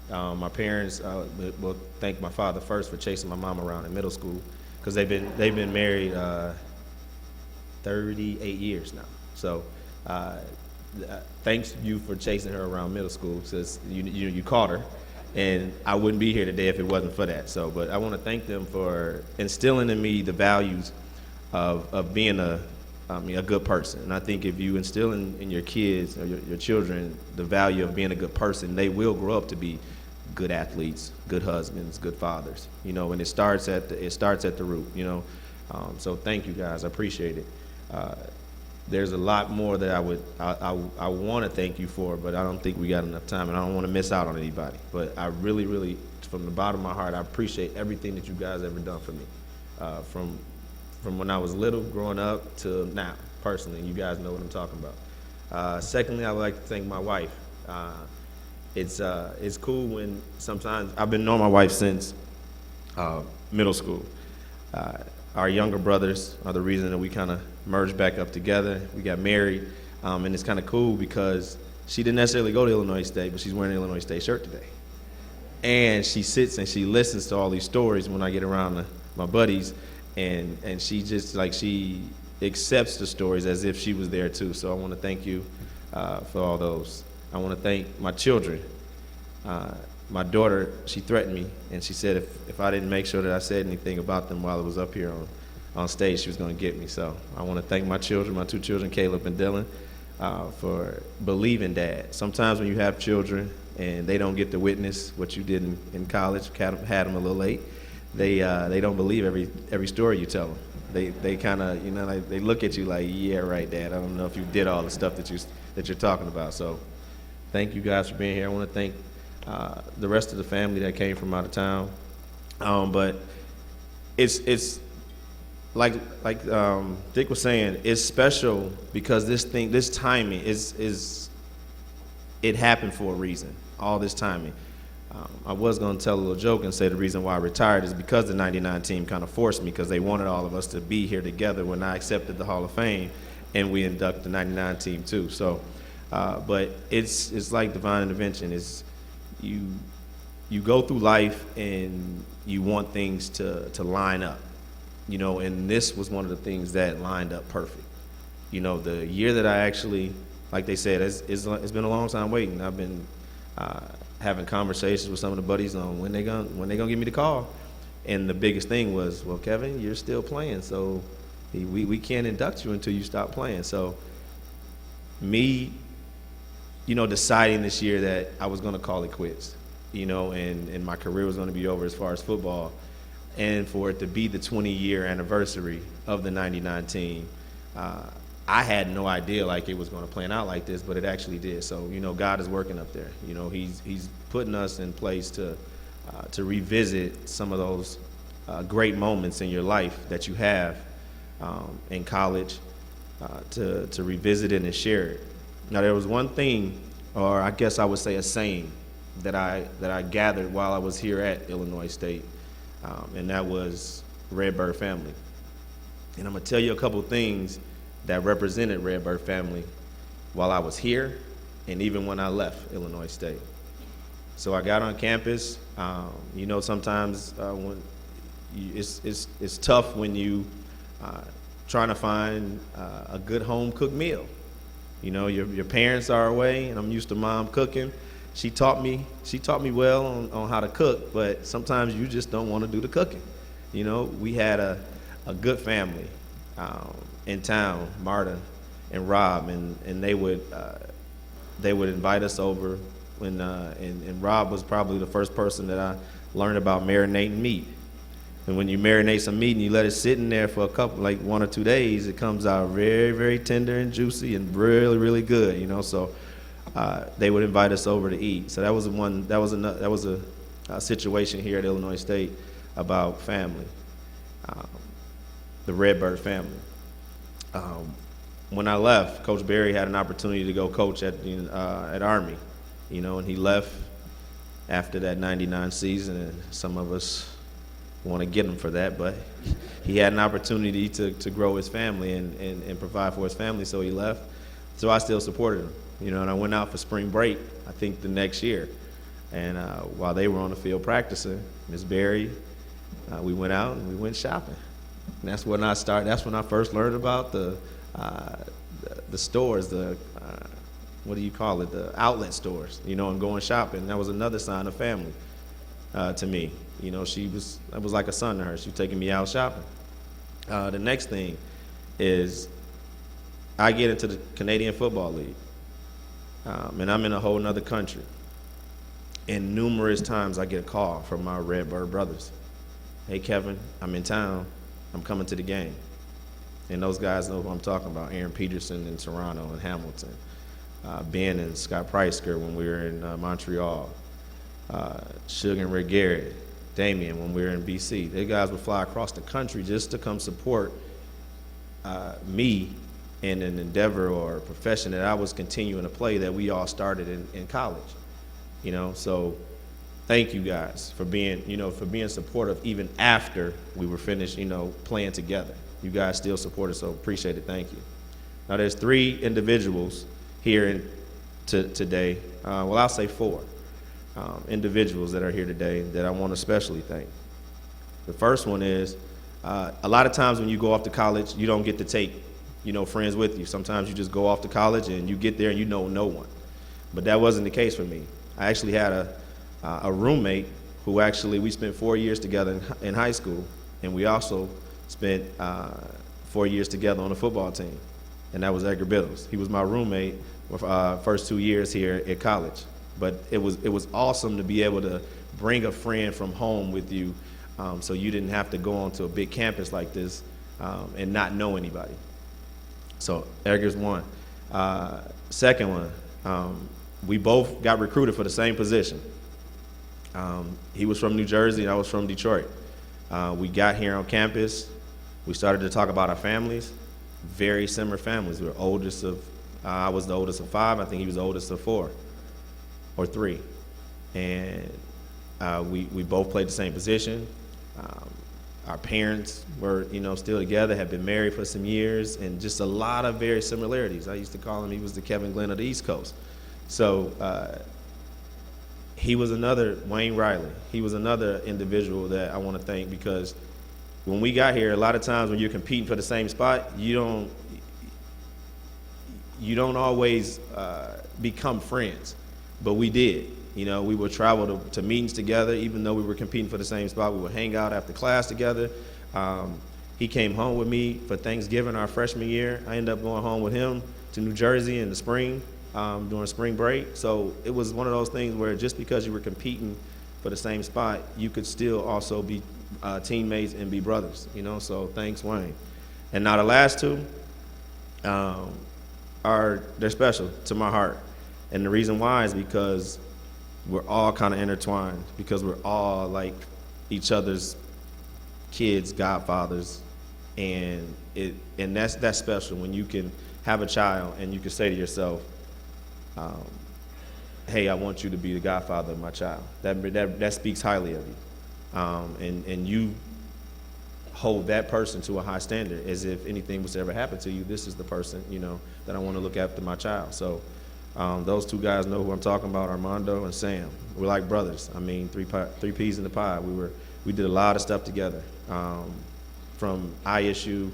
My parents, will thank my father first for chasing my mom around in middle school, because they've been married 38 years now. So thanks you for chasing her around middle school, since you caught her. And I wouldn't be here today if it wasn't for that. So, but I want to thank them for instilling in me the values of being a good person. And I think if you instill in your kids or your children the value of being a good person, they will grow up to be good athletes, good husbands, good fathers. You know, and it starts at the root. You know, so thank you guys. I appreciate it. There's a lot more that I want to thank you for, but I don't think we got enough time, and I don't want to miss out on anybody. But I really, really, from the bottom of my heart, I appreciate everything that you guys ever done for me, from when I was little, growing up, to now, personally. You guys know what I'm talking about. Secondly, I would like to thank my wife. It's cool when sometimes I've been knowing my wife since middle school. Our younger brothers are the reason that we kind of merged back up together. We got married, and it's kind of cool because she didn't necessarily go to Illinois State, but she's wearing an Illinois State shirt today. And she sits and she listens to all these stories when I get around my buddies, and she just, like, she accepts the stories as if she was there too. So I want to thank you for all those. I want to thank my children. My daughter, she threatened me, and she said if I didn't make sure that I said anything about them while I was up here on stage, she was going to get me. So I want to thank my children, my two children, Caleb and Dylan, for believing Dad. Sometimes when you have children and they don't get to witness what you did in college, had them a little late, they don't believe every story you tell them. They kind of, you know, like, they look at you like, yeah, right, Dad. I don't know if you did all the stuff that you're talking about. So thank you guys for being here. I want to thank the rest of the family that came from out of town. But it's like Dick was saying, it's special because this timing it happened for a reason. All this timing. I was going to tell a little joke and say the reason why I retired is because the '99 team kind of forced me, because they wanted all of us to be here together when I accepted the Hall of Fame, and we induct the '99 team too. So, but it's like divine intervention. It's you go through life and you want things to line up, you know, and this was one of the things that lined up perfect. You know, the year that I actually, like they said, it's been a long time waiting. I've been having conversations with some of the buddies on when they gonna give me the call, and the biggest thing was, well, Kevin, you're still playing, so we can't induct you until you stop playing. So me, you know, deciding this year that I was going to call it quits, you know, and my career was going to be over as far as football, and for it to be the 20-year anniversary of the '99 team, I had no idea like it was going to plan out like this, but it actually did. So, you know, God is working up there. You know, He's putting us in place to revisit some of those great moments in your life that you have in college, to revisit it and share it. Now, there was one thing, or I guess I would say a saying, that I gathered while I was here at Illinois State, and that was Redbird family. And I'm going to tell you a couple things that represented Redbird family while I was here and even when I left Illinois State. So I got on campus. You know, sometimes when it's tough when you trying to find a good home cooked meal. You know, your parents are away, and I'm used to mom cooking. She taught me well on how to cook, but sometimes you just don't want to do the cooking. You know, we had a good family in town, Marta and Rob, and they would invite us over when and Rob was probably the first person that I learned about marinating meat. And when you marinate some meat and you let it sit in there for a couple, like 1 or 2 days, it comes out very, very tender and juicy and really, really good, you know. So they would invite us over to eat. So that was a situation here at Illinois State about family, the Redbird family. When I left, Coach Berry had an opportunity to go coach at Army, you know, and he left after that '99 season, and some of us want to get him for that, but he had an opportunity to grow his family and provide for his family, so he left. So I still supported him, you know, and I went out for spring break, I think the next year, and while they were on the field practicing, Ms. Berry, we went out and we went shopping. And that's when I first learned about the stores, what do you call it, the outlet stores, you know, and going shopping. That was another sign of family to me. You know, I was like a son to her. She was taking me out shopping. The next thing is I get into the Canadian Football League, and I'm in a whole nother country. And numerous times I get a call from my Redbird brothers. Hey, Kevin, I'm in town. I'm coming to the game. And those guys know who I'm talking about, Aaron Peterson in Toronto and Hamilton, Ben and Scott Preisker when we were in Montreal, Suge and Rick Garrett, Damien when we were in BC. They guys would fly across the country just to come support me in an endeavor or a profession that I was continuing to play that we all started in college. You know, so thank you guys for being, you know, for being supportive even after we were finished, you know, playing together. You guys still support us, so appreciate it. Thank you. Now, there's 3 individuals here today. Well, I'll say 4 individuals that are here today that I want to especially thank. The first one is a lot of times when you go off to college, you don't get to take, you know, friends with you. Sometimes you just go off to college and you get there and you know no one. But that wasn't the case for me. I actually had a roommate who actually, we spent 4 years together in high school, and we also spent 4 years together on the football team, and that was Edgar Biddles. He was my roommate for first 2 years here at college. But it was awesome to be able to bring a friend from home with you, so you didn't have to go onto a big campus like this and not know anybody. So Edgar's one. Second one, we both got recruited for the same position. He was from New Jersey and I was from Detroit. We got here on campus. We started to talk about our families, very similar families. We were oldest of, I was the oldest of 5. I think he was the oldest of 4 or 3. And we both played the same position. Our parents were, you know, still together, had been married for some years, and just a lot of very similarities. I used to call him, he was the Kevin Glenn of the East Coast. So he was another, Wayne Riley, he was another individual that I want to thank, because when we got here, a lot of times when you're competing for the same spot, you don't always become friends, but we did. You know, we would travel to meetings together, even though we were competing for the same spot. We would hang out after class together. He came home with me for Thanksgiving our freshman year. I ended up going home with him to New Jersey in the spring, during spring break. So it was one of those things where just because you were competing for the same spot, you could still also be teammates and be brothers, you know, so thanks, Wayne. And now the last 2 they're special to my heart. And the reason why is because we're all kind of intertwined, because we're all like each other's kids, godfathers, and that's special when you can have a child and you can say to yourself, hey, I want you to be the godfather of my child. That speaks highly of you. And you hold that person to a high standard, as if anything was to ever happen to you, this is the person, you know, that I want to look after my child. So those 2 guys know who I'm talking about, Armando and Sam. We're like brothers. I mean, three peas in the pie. We did a lot of stuff together, from ISU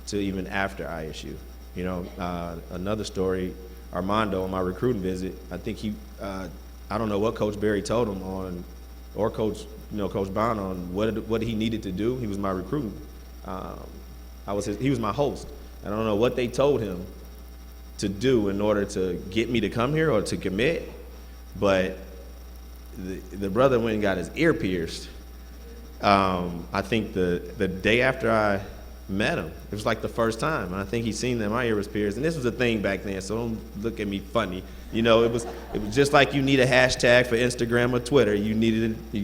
to even after ISU. You know, another story, Armando on my recruiting visit, I think I don't know what Coach Berry told him on, or Coach Bond on what he needed to do. He was my recruiting. He was my host. I don't know what they told him to do in order to get me to come here or to commit, but the brother went and got his ear pierced. I think the day after I met him, it was like the first time, and I think he seen that my ear was pierced, and this was a thing back then, so don't look at me funny. You know, it was just like you need a hashtag for Instagram or Twitter. You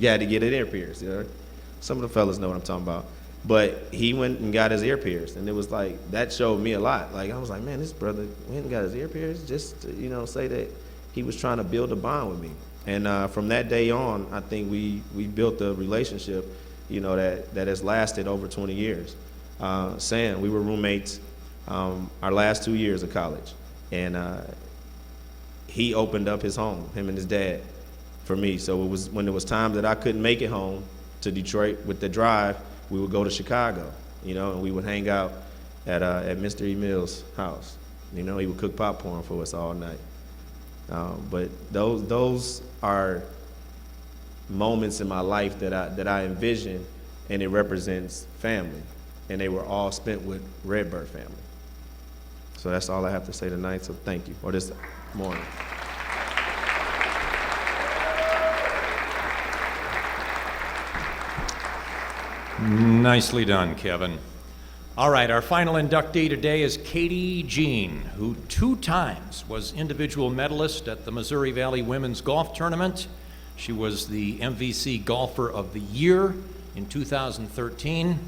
had to get an ear pierced. You know? Some of the fellas know what I'm talking about. But he went and got his ear pierced, and it was like, that showed me a lot. Like, I was like, man, this brother went and got his ear pierced just to, you know, say that he was trying to build a bond with me. And from that day on, I think we built a relationship, you know, that has lasted over 20 years. Sam, we were roommates our last 2 years of college, and he opened up his home, him and his dad, for me. So it was when there was times that I couldn't make it home to Detroit with the drive, we would go to Chicago, you know, and we would hang out at Mr. E. Mills' house. You know, he would cook popcorn for us all night. But those are moments in my life that I envision, and it represents family, and they were all spent with Redbird family. So that's all I have to say tonight, so thank you, or this morning. Nicely done, Kevin. All right, our final inductee today is Katie Jean, who 2 times was individual medalist at the Missouri Valley Women's Golf Tournament. She was the MVC Golfer of the Year in 2013.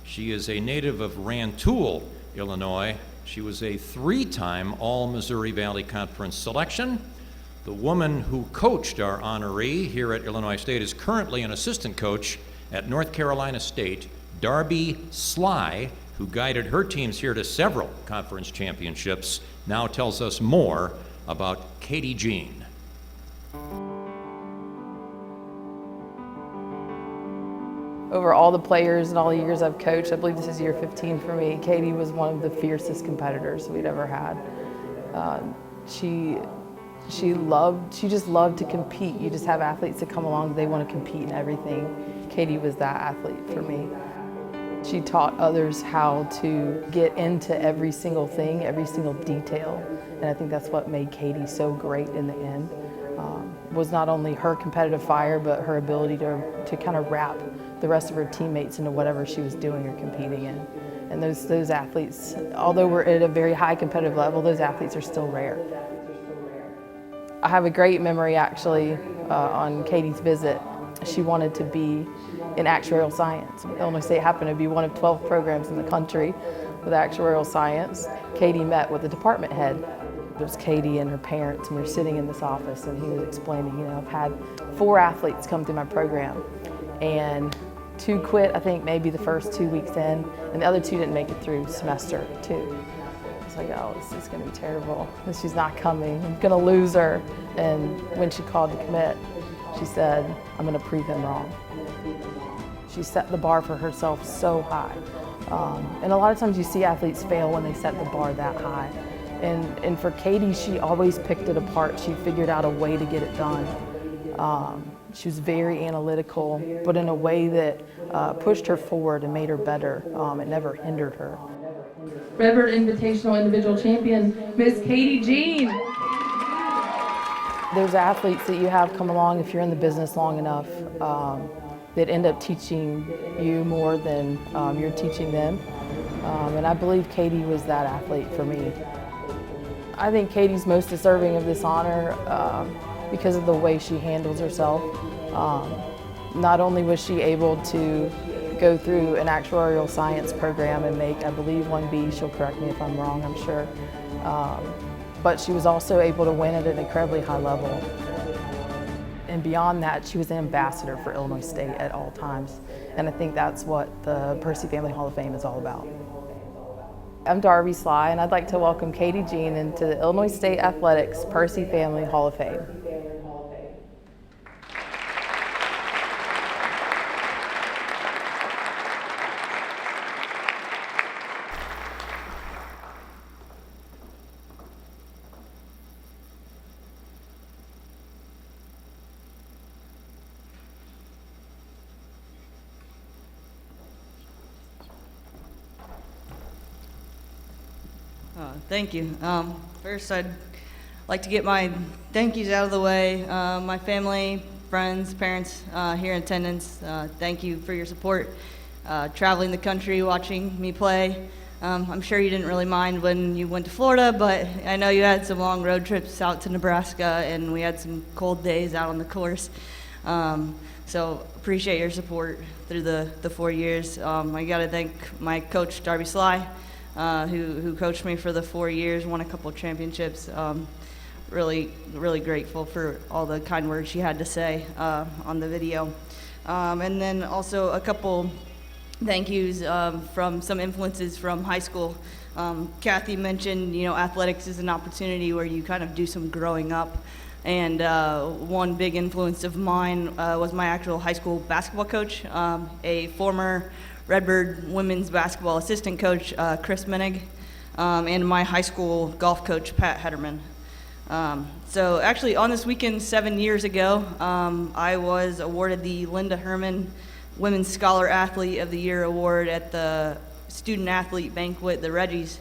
She is a native of Rantoul, Illinois. She was a 3-time All-Missouri Valley Conference selection. The woman who coached our honoree here at Illinois State is currently an assistant coach at North Carolina State, Darby Sly, who guided her teams here to several conference championships, now tells us more about Katie Jean. Over all the players and all the years I've coached, I believe this is year 15 for me, Katie was one of the fiercest competitors we'd ever had. She just loved to compete. You just have athletes that come along, they want to compete in everything. Katie was that athlete for me. She taught others how to get into every single thing, every single detail. And I think that's what made Katie so great in the end. Was not only her competitive fire, but her ability to kind of wrap the rest of her teammates into whatever she was doing or competing in. And those athletes, although we're at a very high competitive level, those athletes are still rare. I have a great memory actually on Katie's visit. She wanted to be in actuarial science. Illinois State happened to be one of 12 programs in the country with actuarial science. Katie met with the department head. It was Katie and her parents, and we were sitting in this office, and he was explaining, I've had 4 athletes come through my program, and 2 quit, I think maybe the first 2 weeks in, and the other 2 didn't make it through semester 2. I was like, oh, this is gonna be terrible. She's not coming, I'm gonna lose her. And when she called to commit, she said, I'm gonna prove him wrong. She set the bar for herself so high. And a lot of times you see athletes fail when they set the bar that high. And for Katie, she always picked it apart. She figured out a way to get it done. She was very analytical, but in a way that pushed her forward and made her better. It never hindered her. Redbird Invitational Individual Champion, Miss Katie Jean. There's athletes that you have come along if you're in the business long enough that end up teaching you more than you're teaching them. And I believe Katie was that athlete for me. I think Katie's most deserving of this honor because of the way she handles herself. Not only was she able to go through an actuarial science program and make, I believe, 1B, she'll correct me if I'm wrong, I'm sure, but she was also able to win at an incredibly high level. And beyond that, she was an ambassador for Illinois State at all times. And I think that's what the Percy Family Hall of Fame is all about. I'm Darby Sly, and I'd like to welcome Katie Jean into the Illinois State Athletics Percy Family Hall of Fame. Thank you. First, I'd like to get my thank yous out of the way. My family, friends, parents here in attendance, thank you for your support. Traveling the country, watching me play. I'm sure you didn't really mind when you went to Florida, but I know you had some long road trips out to Nebraska, and we had some cold days out on the course. So appreciate your support through the 4 years. I got to thank my coach, Darby Sly, who coached me for the 4 years, won a couple of championships. Really grateful for all the kind words she had to say on the video. And then also a couple thank yous from some influences from high school. Kathy mentioned, athletics is an opportunity where you kind of do some growing up. And one big influence of mine was my actual high school basketball coach, a former Redbird women's basketball assistant coach, Chris Menig, and my high school golf coach, Pat Hederman. So actually on this weekend 7 years ago, I was awarded the Linda Herman Women's Scholar Athlete of the Year Award at the Student Athlete Banquet, the Reggies.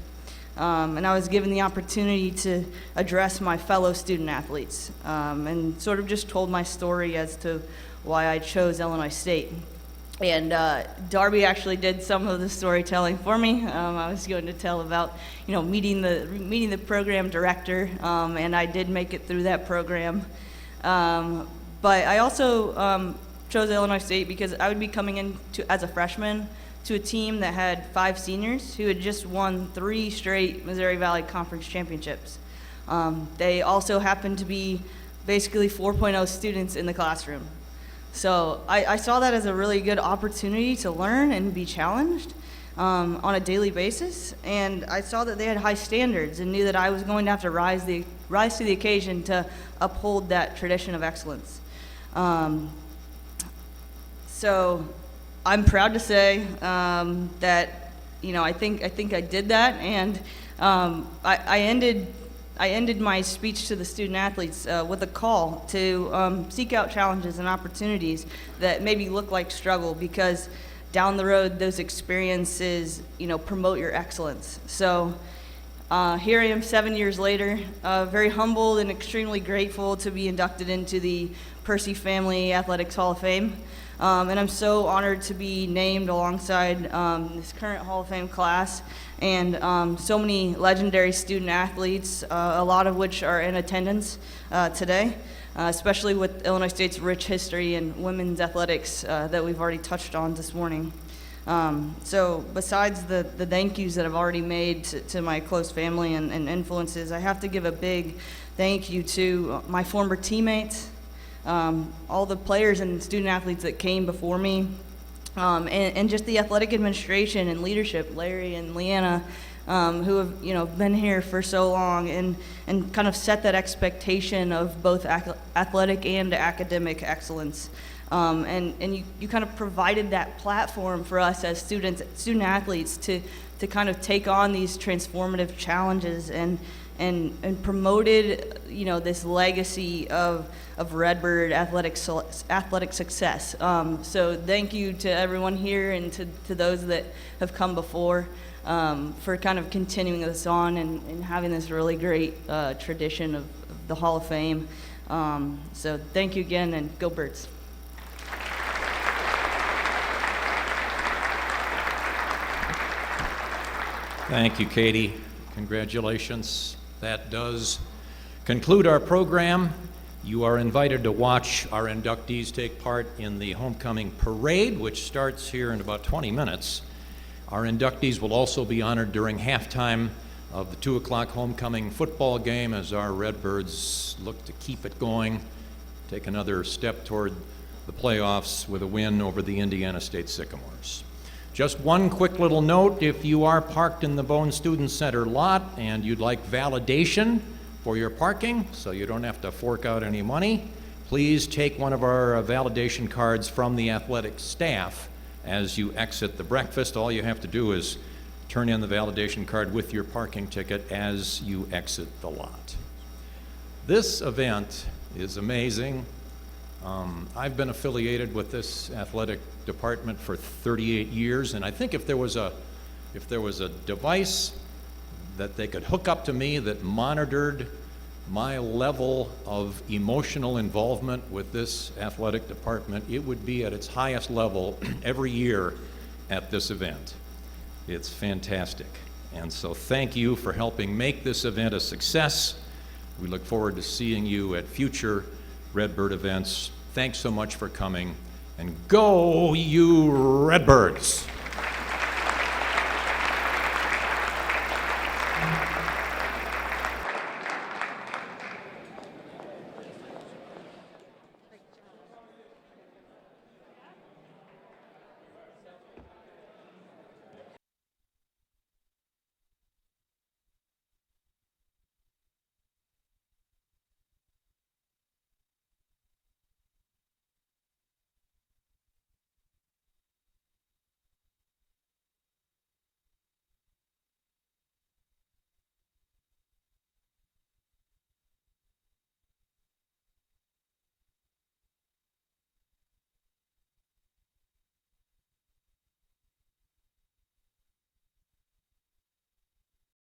And I was given the opportunity to address my fellow student athletes and sort of just told my story as to why I chose Illinois State. And Darby actually did some of the storytelling for me. I was going to tell about, meeting the program director, and I did make it through that program. But I also chose Illinois State because I would be coming in as a freshman to a team that had 5 seniors who had just won 3 straight Missouri Valley Conference championships. They also happened to be basically 4.0 students in the classroom. So I saw that as a really good opportunity to learn and be challenged on a daily basis. And I saw that they had high standards and knew that I was going to have to rise to the occasion to uphold that tradition of excellence. So I'm proud to say that I think I did that, and I ended my speech to the student athletes with a call to seek out challenges and opportunities that maybe look like struggle, because down the road those experiences promote your excellence. So here I am 7 years later, very humbled and extremely grateful to be inducted into the Percy Family Athletics Hall of Fame. And I'm so honored to be named alongside this current Hall of Fame class and so many legendary student athletes, a lot of which are in attendance today, especially with Illinois State's rich history in women's athletics that we've already touched on this morning. So besides the thank yous that I've already made to my close family and influences, I have to give a big thank you to my former teammates, all the players and student athletes that came before me, and just the athletic administration and leadership, Larry and Leanna, who have been here for so long and kind of set that expectation of both athletic and academic excellence. And you kind of provided that platform for us as student athletes to kind of take on these transformative challenges and promoted this legacy of Redbird athletic success. So thank you to everyone here and to those that have come before for kind of continuing this on and having this really great tradition of the Hall of Fame. So thank you again, and go Birds. Thank you, Katie. Congratulations. That does conclude our program. You are invited to watch our inductees take part in the homecoming parade, which starts here in about 20 minutes. Our inductees will also be honored during halftime of the 2 o'clock homecoming football game as our Redbirds look to keep it going, take another step toward the playoffs with a win over the Indiana State Sycamores. Just one quick little note: if you are parked in the Bone Student Center lot and you'd like validation for your parking so you don't have to fork out any money, please take one of our validation cards from the athletic staff as you exit the breakfast. All you have to do is turn in the validation card with your parking ticket as you exit the lot. This event is amazing. I've been affiliated with this athletic department for 38 years, and I think if there was a device that they could hook up to me that monitored my level of emotional involvement with this athletic department, it would be at its highest level every year at this event. It's fantastic. And so thank you for helping make this event a success. We look forward to seeing you at future Redbird events. Thanks so much for coming, and go you Redbirds!